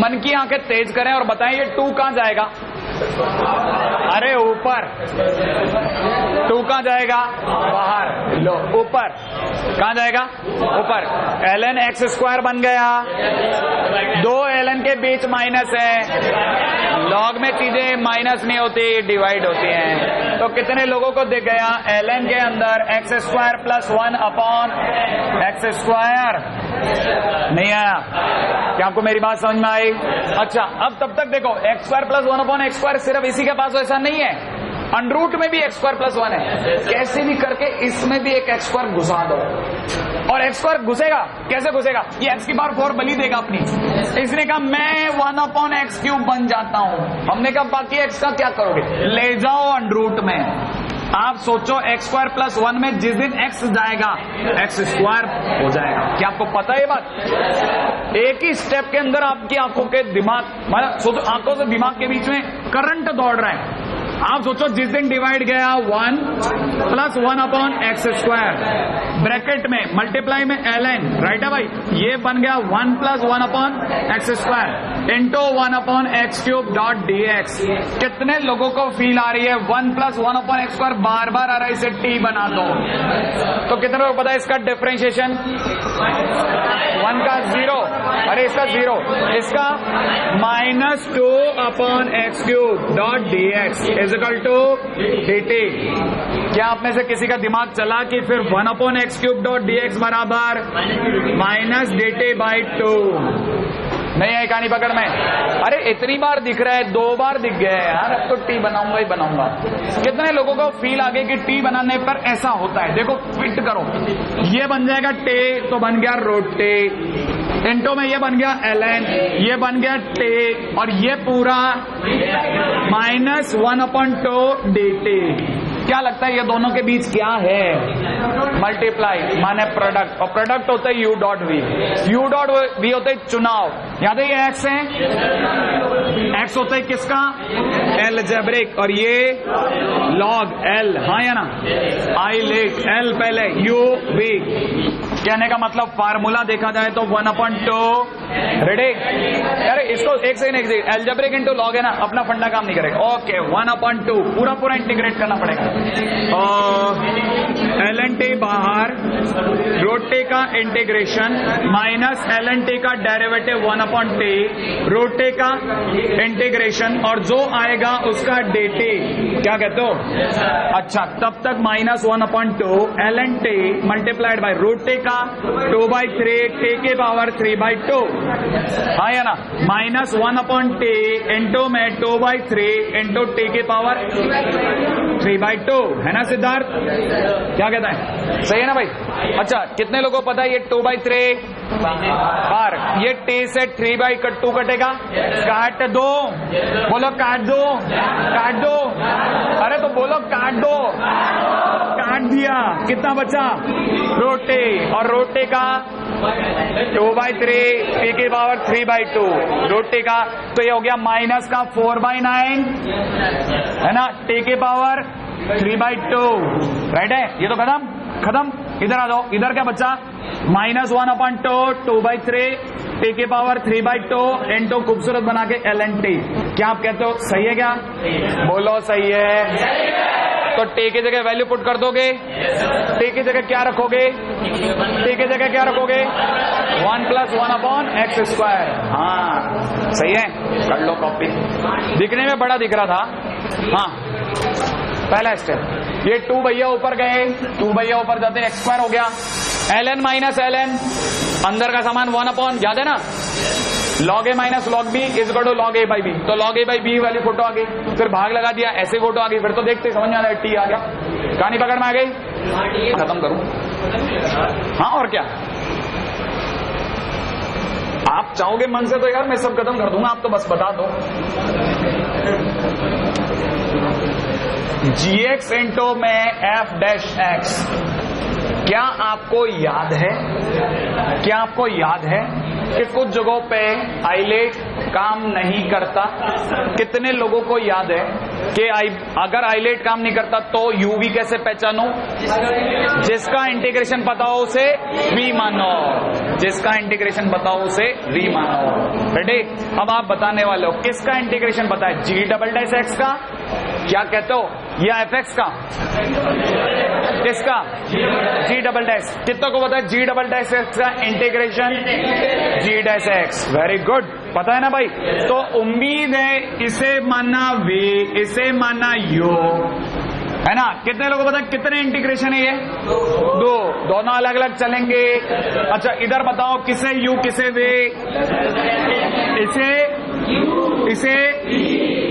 मन की आंखें तेज करें और बताएं ये 2 कहां जाएगा? अरे ऊपर। 2 कहां जाएगा? बाहर। लो ऊपर कहां जाएगा? ऊपर। ln x स्क्वायर बन गया, 2 ln के बीच माइनस है, लॉग में चीजें माइनस नहीं होती, डिवाइड होती हैं। तो कितने लोगों को दिख गया ln के अंदर x square plus 1 upon x square? नहीं आया क्या? आपको मेरी बात समझ में आई? अच्छा, अब तब तक देखो x square plus 1 upon x square सिर्फ इसी के पास, ऐसा नहीं है, अंडरूट में भी x स्क्वायर प्लस 1 है। कैसे भी करके इसमें भी एक x स्क्वायर घुसा दो, और x स्क्वायर घुसेगा, कैसे घुसेगा? ये x की पावर 4 बली देगा अपनी। इसने कहा मैं 1 अपॉन x क्यूब बन जाता हूं। हमने कहा बाकी x का क्या करोगे? ले जाओ अंडरूट में, आप सोचो x स्क्वायर प्लस 1 में जिस दिन x जाएगा x स्क्वायर हो जाएगा। क्या आपको पता है ये बात? एक ही स्टेप के अंदर आपकी आंखों के दिमाग, मतलब सोचो आंखों से दिमाग के बीच में करंट दौड़ रहा है। आप सोचो जिस दिन डिवाइड गया 1 plus 1 upon x square, bracket में मल्टीप्लाई में ln, राइट है भाई, ये बन गया 1 plus 1 upon x square into 1 upon x cube dot dx। कितने लोगों को फील आ रही है 1 प्लस 1 अपॉन एक्स स्क्वायर बार बार आ रहा है, इसे t बना दो। तो कितने लोगों को पता है इसका डिफरेंशिएशन? 1 का 0, अरे इसका 0, इसका -2 upon x cube dot dx is equal to dt। क्या आप में से किसी का दिमाग चला कि फिर 1 upon x cube dot dx बराबर माइनस dt बाई 2? नहीं है कहानी पकड़ में? अरे इतनी बार दिख रहा है, 2 बार दिख गया है यार, अब तो टी बनाऊंगा ही बनाऊंगा। कितने लोगों को फील आ गई कि टी बनाने पर ऐसा होता है? देखो फिट करो, ये बन जाएगा टे तो बन गया रोटे, इंटो में ये बन गया ln, ये बन गया टे, और ये पूरा -1 अपॉन 2 dt। क्या लगता है ये दोनों के बीच क्या है? मल्टीप्लाई माने प्रोडक्ट, और प्रोडक्ट होता है u dot v. u dot v होता है चुनाव, याद है ये x है, x होता है किसका? एलजेब्रिक, और ये log l, हाँ या ना, आई लेट l पहले u v। कहने का मतलब फार्मूला देखा जाए तो 1 अपॉन 2, रेडी? अरे इसको एक से एलजेब्रिक इंटू लॉग है ना, अपना फंडा काम नहीं करेगा। ओके 1 अपॉन 2 पूरा पूरा इंटीग्रेट करना पड़ेगा, और ln t बाहर, रोटे का इंटीग्रेशन माइनस ln t का डेरिवेटिव 1 अपॉन t, रोटे का इंटीग्रेशन, और जो आएगा उसका dt। क्या कहते हो? अच्छा, तब तक -1 upon 2 ln t multiplied by रोटे का 2/3 t के पावर 3/2, हाँ या ना, -1 अपॉन t इंटू में 2/3 इंटू t के पावर 3/2, है ना सिद्धार्थ? क्या कहता है? सही है ना भाई? अच्छा, कितने लोगों को पता है ये 2/3 बार, ये t से 3/2 कटेगा, काट दो, बोलो काट दो, काट दो, अरे तो बोलो काट दो, काट दिया, कितना बचा? रोटे, और रोटे का 2/3 t की पावर 3/2, रोटे का, तो ये हो गया माइनस का 4/9, है ना, t की पावर 3/2, राइट है? ये तो खत्म। इधर आ जाओ, इधर क्या बचा? -1 अपॉन 2/3 t की पावर 3/2 इंटू खूबसूरत बना के ln t। क्या आप कहते हो सही है? क्या बोलो सही है? तो t की जगह वैल्यू पुट कर दोगे, t की जगह क्या रखोगे? t की जगह क्या रखोगे? 1 प्लस 1 अपॉन एक्स स्क्वायर। हाँ सही है, कर लो कॉपी। दिखने में बड़ा दिख रहा था। हाँ पहला स्टेप, ये 2 भैया ऊपर गए, 2 भैया ऊपर जाते एक्स स्क्वायर हो गया, ln माइनस ln, अंदर का सामान 1 अपॉन, याद है ना, log a minus log b is equal to log a by b, तो log a बाई बी वाली फोटो आ गई, फिर भाग लगा दिया, ऐसे फोटो आ गई, फिर तो देखते समझ में आ रहा है टी आ गया। कहानी पकड़ में आ गई? खत्म करूं? हाँ और क्या, आप चाहोगे मन से तो यार मैं सब खत्म कर दूंगा, आप तो बस बता दो। gx इंटू में f डैश x, क्या आपको याद है? क्या आपको याद है कि कुछ जगहों पे आईलेट काम नहीं करता? कितने लोगों को याद है कि अगर आईलेट काम नहीं करता तो यूवी कैसे पहचानो? जिसका इंटीग्रेशन पता हो उसे वी मानो, जिसका इंटीग्रेशन पता हो उसे वी मानो। रेडी? अब आप बताने वाले हो किसका इंटीग्रेशन पता है? जी डबल डैश एक्स का, क्या कहते हो, या एफ एक्स का? किसका? जी डबल डैश। कितनों को पता है जी डबल डैश एक्स का integration? G dash x. Very good, पता है ना भाई? तो उम्मीद है इसे माना वे, इसे माना यू, है ना? कितने लोगों को पता है कितने इंटीग्रेशन है ये? 2, दोनों अलग अलग चलेंगे। अच्छा इधर बताओ किसे यू किसे वे? इसे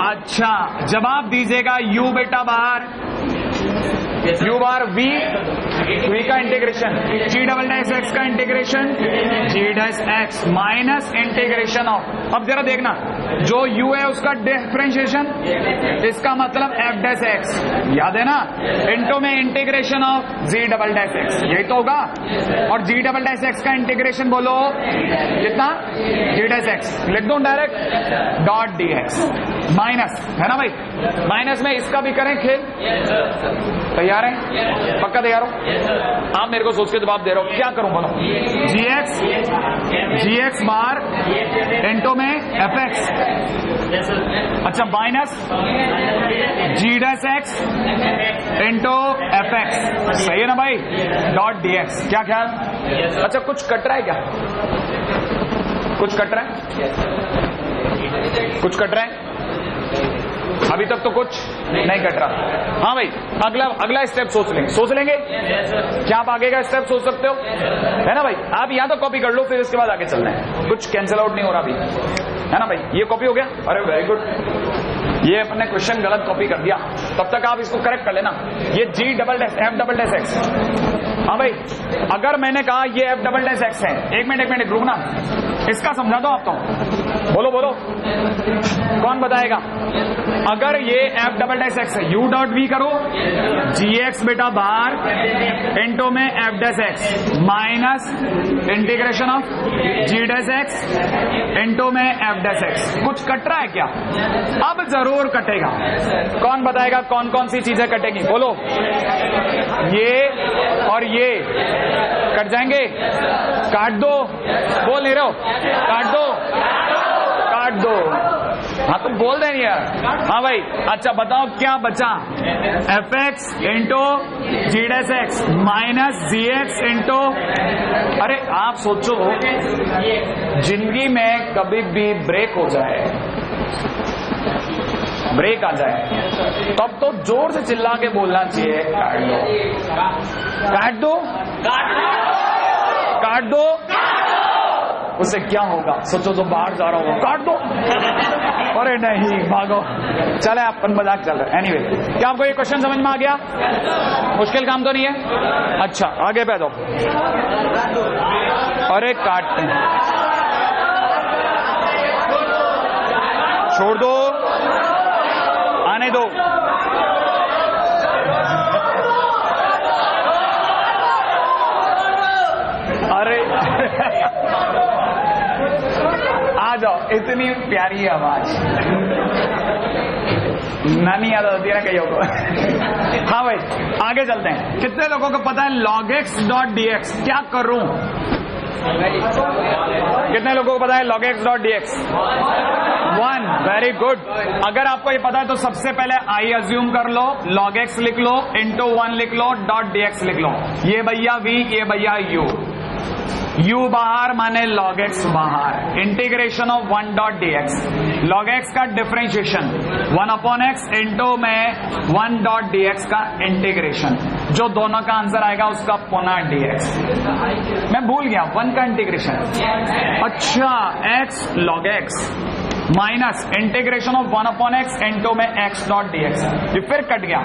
अच्छा जवाब दीजिएगा यू बेटा बाहर, यू बार वी का integration, g double dash x का integration g dash x minus integration of. अब जरा देखना जो u है उसका डिफरेंशिएशन, इसका मतलब f डैश x, याद है ना, इनटू में integration of g double dash x, यही तो होगा। और g डबल डैश x का इंटीग्रेशन बोलो कितना, g डैश x, लिख दो डायरेक्ट डॉट dx, माइनस है ना भाई, माइनस में इसका भी करें खेल। तैयार है, पक्का तैयार हो आप? मेरे को सोच के जवाब दे रहे हो, क्या करूं बोलो? जी एक्स बार इंटू में एफ एक्स, अच्छा minus g dash x into f x, सही है ना भाई, डॉट डी एक्स। क्या ख्याल? अच्छा कुछ कट रहा है क्या? कुछ कट रहा है? कुछ कट रहा है? अभी तक तो कुछ नहीं कट रहा। हाँ भाई, अगला स्टेप सोच लेंगे क्या आप आगे का स्टेप सोच सकते हो, है ना भाई? आप यहाँ तो कॉपी कर लो, फिर इसके बाद आगे चलना है, कुछ कैंसिल आउट नहीं हो रहा अभी, है ना भाई? ये कॉपी हो गया, अरे वेरी गुड। ये अपने क्वेश्चन गलत कॉपी कर दिया, तब तक आप इसको करेक्ट कर लेना। ये g double dash f double dash x, हाँ भाई, अगर मैंने कहा ये एफ डबल डैश एक्स है, एक मिनट रुक ना, इसका समझा दो आप तो, बोलो कौन बताएगा? अगर ये एफ डबल डैश एक्स है, यू डॉट वी करो, जी एक्स बेटा बाहर इंटू में f dash x minus integration of g dash x into में एफ डैश एक्स। कुछ कट रहा है क्या? अब जरूर कटेगा। कौन बताएगा कौन कौन सी चीजें कटेगी? बोलो। ये और ये कट जाएंगे, काट दो, बोल नहीं रहे हो, काट दो। हाँ तुम बोल दे नहीं यार। हाँ भाई, अच्छा बताओ क्या बचा? एफ एक्स इंटू जी डैश एक्स माइनस जी एक्स इंटू, अरे आप सोचो जिंदगी में कभी भी ब्रेक हो जाए, ब्रेक आ जाए, तब तो जोर से चिल्ला के बोलना चाहिए काट दो, काट दो। उससे क्या होगा? सोचो तो बाहर जा रहा होगा, काट दो। अरे नहीं, भागो। चले अपन मजाक चल रहे। एनीवे, क्या आपको ये क्वेश्चन समझ में आ गया? मुश्किल काम तो नहीं है? अच्छा आगे पे दो। अरे काटते हैं, छोड़ दो, आने दो। अरे आ जाओ, इतनी प्यारी आवाज नानी याद होती है ना कईयों को। हाँ भाई आगे चलते हैं। कितने लोगों को पता है log x dot d x क्या करूं? कितने लोगों को पता है log x dot d x? 1, very good. अगर आपको ये पता है तो सबसे पहले आई अज्यूम कर लो, log x लिख लो, इंटू 1 लिख लो, डॉट डी एक्स लिख लो। ये भैया v, ये भैया u बाहर माने log x बाहर, integration of 1 dot d x. log x का डिफरेंशिएशन 1 अपॉन x इंटू में 1 डॉट डी एक्स का इंटीग्रेशन, जो दोनों का आंसर आएगा उसका पुनः डी एक्स। मैं भूल गया 1 का इंटीग्रेशन, अच्छा x log x minus integration of 1 upon x into में x डॉट डी एक्स। ये फिर कट गया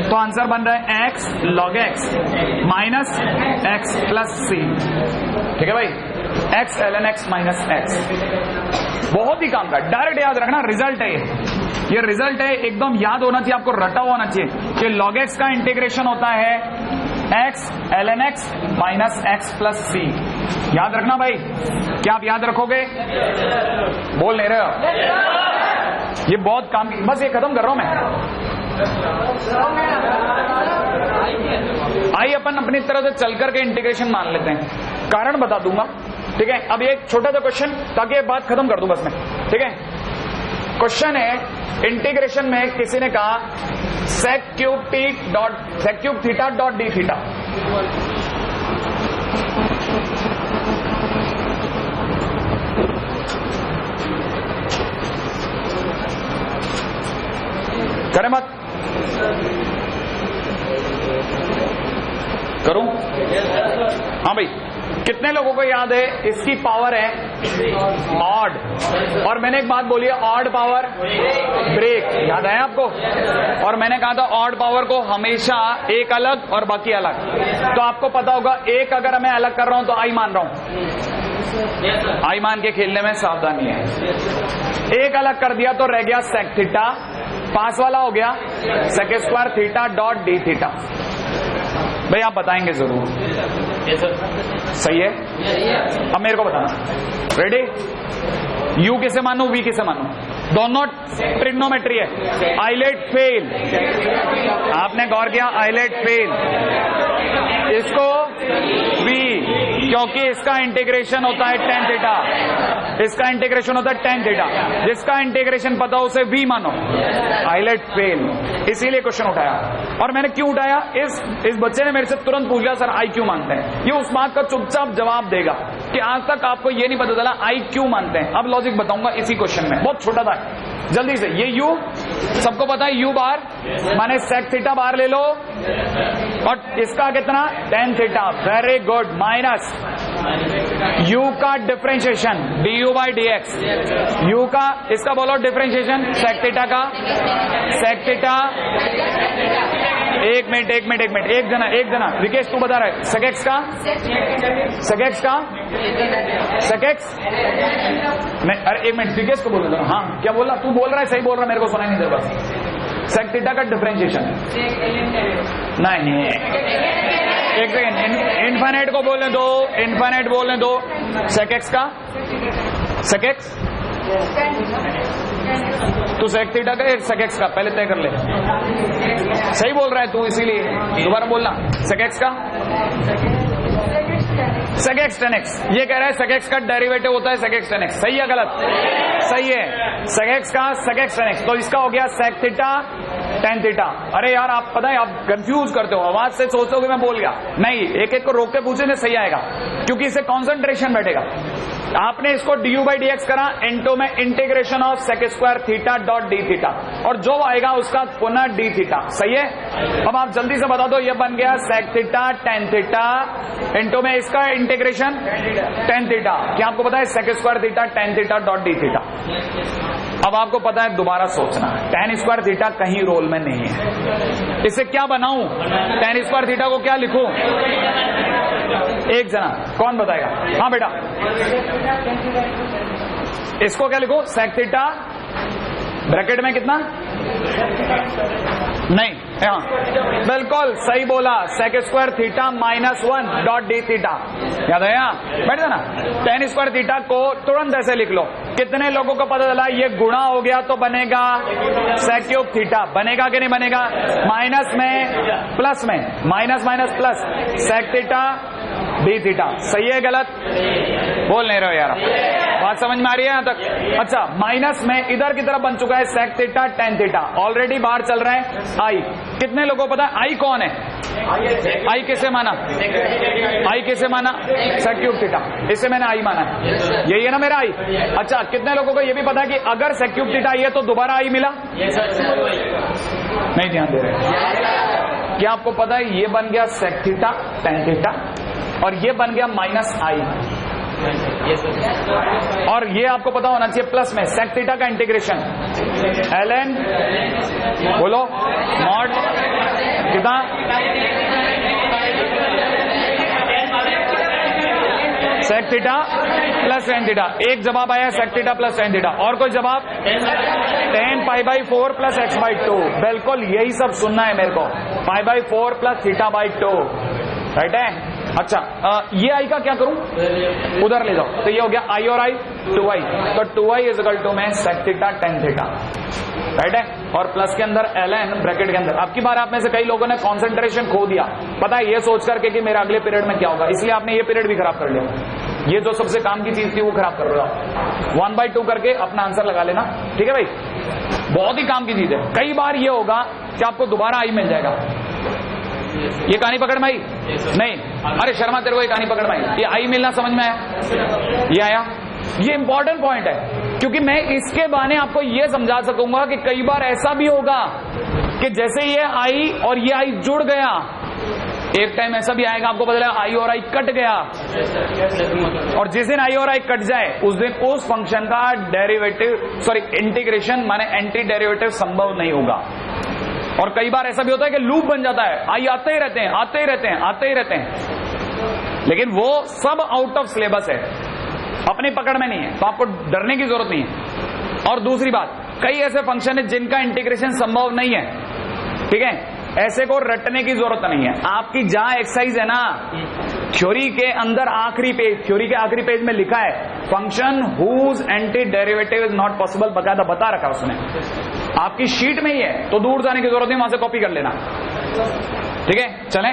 तो आंसर बन रहा है x log x minus x plus c। ठीक है भाई, x ln x minus x। बहुत ही काम का, डायरेक्ट याद रखना, रिजल्ट है ये रिजल्ट है, एकदम याद होना चाहिए आपको, रटा होना चाहिए कि log x का इंटीग्रेशन होता है x ln x minus x plus c। याद रखना भाई, क्या आप याद रखोगे? बोल नहीं रहे हो? ये बहुत काम की, बस ये खत्म कर रहा हूं मैं। आइए अपन अपनी तरह से चल करके इंटीग्रेशन मान लेते हैं, कारण बता दूंगा। ठीक है, अब एक छोटा सा क्वेश्चन ताकि ये बात खत्म कर दूं बस मैं। ठीक है, क्वेश्चन है इंटीग्रेशन में किसी ने कहा sec cube theta dot d theta. करें मत करूं? हाँ भाई, कितने लोगों को याद है इसकी पावर है ऑड, और मैंने एक बात बोली है ऑड पावर ब्रेक, याद है आपको? और मैंने कहा था ऑड पावर को हमेशा एक अलग और बाकी अलग, तो आपको पता होगा एक अगर मैं अलग कर रहा हूं तो आई मान रहा हूं, आई मान के खेलने में सावधानी है। एक अलग कर दिया तो रह गया सेक थीटा, पास वाला हो गया sec square theta dot d theta. भाई आप बताएंगे जरूर, सही है? अब मेरे को बताना, रेडी? यू किसे मानू, वी किसे मानू? दोनों ट्रिग्नोमेट्री है। आइलेट फेल, आपने गौर किया, आइलेट फेल। इसको वी, क्योंकि इसका इंटीग्रेशन होता है tan थीटा, इसका इंटीग्रेशन होता है tan थीटा, जिसका इंटीग्रेशन पता हो उसे वी मानो। आइलेट फेल, इसीलिए क्वेश्चन उठाया। और मैंने क्यों उठाया, इस बच्चे ने मेरे से तुरंत पूछ लिया सर आई क्यों मानते हैं। ये उस बात का चुपचाप जवाब देगा कि आज तक आपको ये नहीं पता चला आई क्यों मानते हैं। अब लॉजिक बताऊंगा इसी क्वेश्चन में, बहुत छोटा था, जल्दी से। ये यू सबको पता है, यू बार माने सेक थीटा बार ले लो, और इसका कितना tan theta, very good, minus u का differentiation du by d x, u का, इसका बोलो डिफरेंशिएशन सेक थीटा का, सेक थीटा। एक मिनट एक जना विकेश तू बता रहा है सेक एक्स का, सेक एक्स का, सेक एक्स नहीं, अरे एक मिनट विकेश को बोल रहा। हाँ क्या बोल रहा, तू बोल रहा है, सही बोल रहा है, मेरे को सुनाई नहीं दे रहा। सेक थीटा का डिफरेंशिएशन नहीं, एक सेकेंड, इनफाइनाइट को बोलने दो, इनफाइनाइट बोलने दो। सेक एक्स का, सेक एक्स, तू सेक थीटा का, सेक एक्स का पहले तय कर ले। सही बोल रहा है तू, इसीलिए दोबारा बोलना। सेक एक्स का, सेक एक्स टेन एक्स, ये कह रहा है सेक एक्स का डेरिवेटिव होता है सेक एक्स टेन एक्स। सही है गलत? सही है। सेक एक्स का सेक एक्स टेन एक्स, तो इसका हो गया सेक थीटा tan थीटा। अरे यार आप पता है आप कंफ्यूज करते हो, आवाज से सोचते हो कि मैं बोल गया। नहीं, एक एक को रोक के पूछे सही आएगा, क्योंकि इसे कॉन्सेंट्रेशन बैठेगा। आपने इसको du बाई डी एक्स करा, इनटू में integration of sec square theta dot d theta, और जो आएगा उसका पुनः डी थीटा। सही है? अब आप जल्दी से बता दो, ये बन गया sec theta tan theta into में इसका इंटीग्रेशन tan थीटा। क्या आपको पता है sec square theta tan theta dot d theta. अब आपको पता है, दोबारा सोचना, tan स्क्वायर थीटा कहीं रोल में नहीं है। इसे क्या बनाऊं, tan स्क्वायर थीटा को क्या लिखूं? एक जना कौन बताएगा? हाँ बेटा, इसको क्या लिखो? सेक थीटा ब्रैकेट में कितना? नहीं, हाँ बिल्कुल सही बोला, sec square theta minus 1 dot d theta. याद है? यहाँ बैठ जाना। tan स्क्वायर थीटा को तुरंत ऐसे लिख लो। कितने लोगों को पता चला ये गुणा हो गया तो बनेगा सेक क्यूब थीटा? बनेगा कि नहीं बनेगा? माइनस में प्लस में, minus minus plus, sec theta d theta. सही है गलत? बोल नहीं रहे हो यार, बात समझ में आ रही है यहाँ तक? अच्छा, माइनस में इधर की तरफ बन चुका है sec theta tan theta, already बाहर चल रहा है आई। कितने लोगों को पता है आई कौन है? आई किसे माना? आई किसे माना? सेक क्यूब थीटा, इसे मैंने आई माना है। यही है ना मेरा आई? अच्छा, कितने लोगों को यह भी पता है कि अगर सेक क्यूब थीटा आई है तो दोबारा आई मिला? नहीं ध्यान दे रहे। क्या आपको पता है ये बन गया सेक थीटा tan थीटा, और ये बन गया माइनस आई, और ये आपको पता होना चाहिए प्लस में सेक थीटा का इंटीग्रेशन ln, बोलो मॉड कितना? Sec theta plus tan theta. एक जवाब आया sec theta plus tan theta, और कोई जवाब? tan pi by 4 plus x by 2। बिल्कुल यही सब सुनना है मेरे को, pi by 4 plus theta by 2, right है? अच्छा, ये आई का क्या करूं? उधर ले जाओ, तो ये हो गया आई और आई 2i, तो 2i इज इक्वल टू में sec theta tan theta, right है? और प्लस के अंदर ln ब्रैकेट के अंदर। अब की बार आप में से कई लोगों ने कंसंट्रेशन खो दिया, पता है ये सोच करके कि मेरा अगले पीरियड में क्या होगा, इसलिए आपने ये पीरियड भी खराब कर लिया। ये जो सबसे काम की चीज थी वो खराब कर रहे हो। 1/2 करके अपना आंसर लगा लेना, ठीक है भाई? बहुत ही काम की चीज है। कई बार ये होगा कि आपको दोबारा आई मिल जाएगा। ये कहानी पकड़ में आई? नहीं, अरे शर्मा तेरे को ये कहानी पकड़ में आई? ये आई मिलना समझ में आया? ये आया? ये इंपॉर्टेंट पॉइंट है, क्योंकि मैं इसके बहाने आपको ये समझा सकूंगा कि कई बार ऐसा भी होगा कि जैसे ये आई और ये आई जुड़ गया, एक टाइम ऐसा भी आएगा आपको पता चला आई और आई कट गया, और जिस दिन आई और आई कट जाए उस दिन उस फंक्शन का डेरिवेटिव इंटीग्रेशन माने एंटी डेरिवेटिव संभव नहीं होगा। और कई बार ऐसा भी होता है कि लूप बन जाता है, आई आते ही रहते हैं, आते ही रहते हैं, आते ही रहते हैं, लेकिन वो सब आउट ऑफ सिलेबस है, अपनी पकड़ में नहीं है, तो आपको डरने की जरूरत नहीं है। और दूसरी बात, कई ऐसे फंक्शन है जिनका इंटीग्रेशन संभव नहीं है, ठीक है, ऐसे को रटने की जरूरत नहीं है। आपकी जहां एक्सरसाइज है ना, थ्योरी के अंदर आखिरी पेज, थ्योरी के आखिरी पेज में लिखा है function whose anti derivative is not possible, बकायदा बता रखा उसने, आपकी शीट में ही है, तो दूर जाने की जरूरत नहीं, वहां से कॉपी कर लेना, ठीक है। चलें।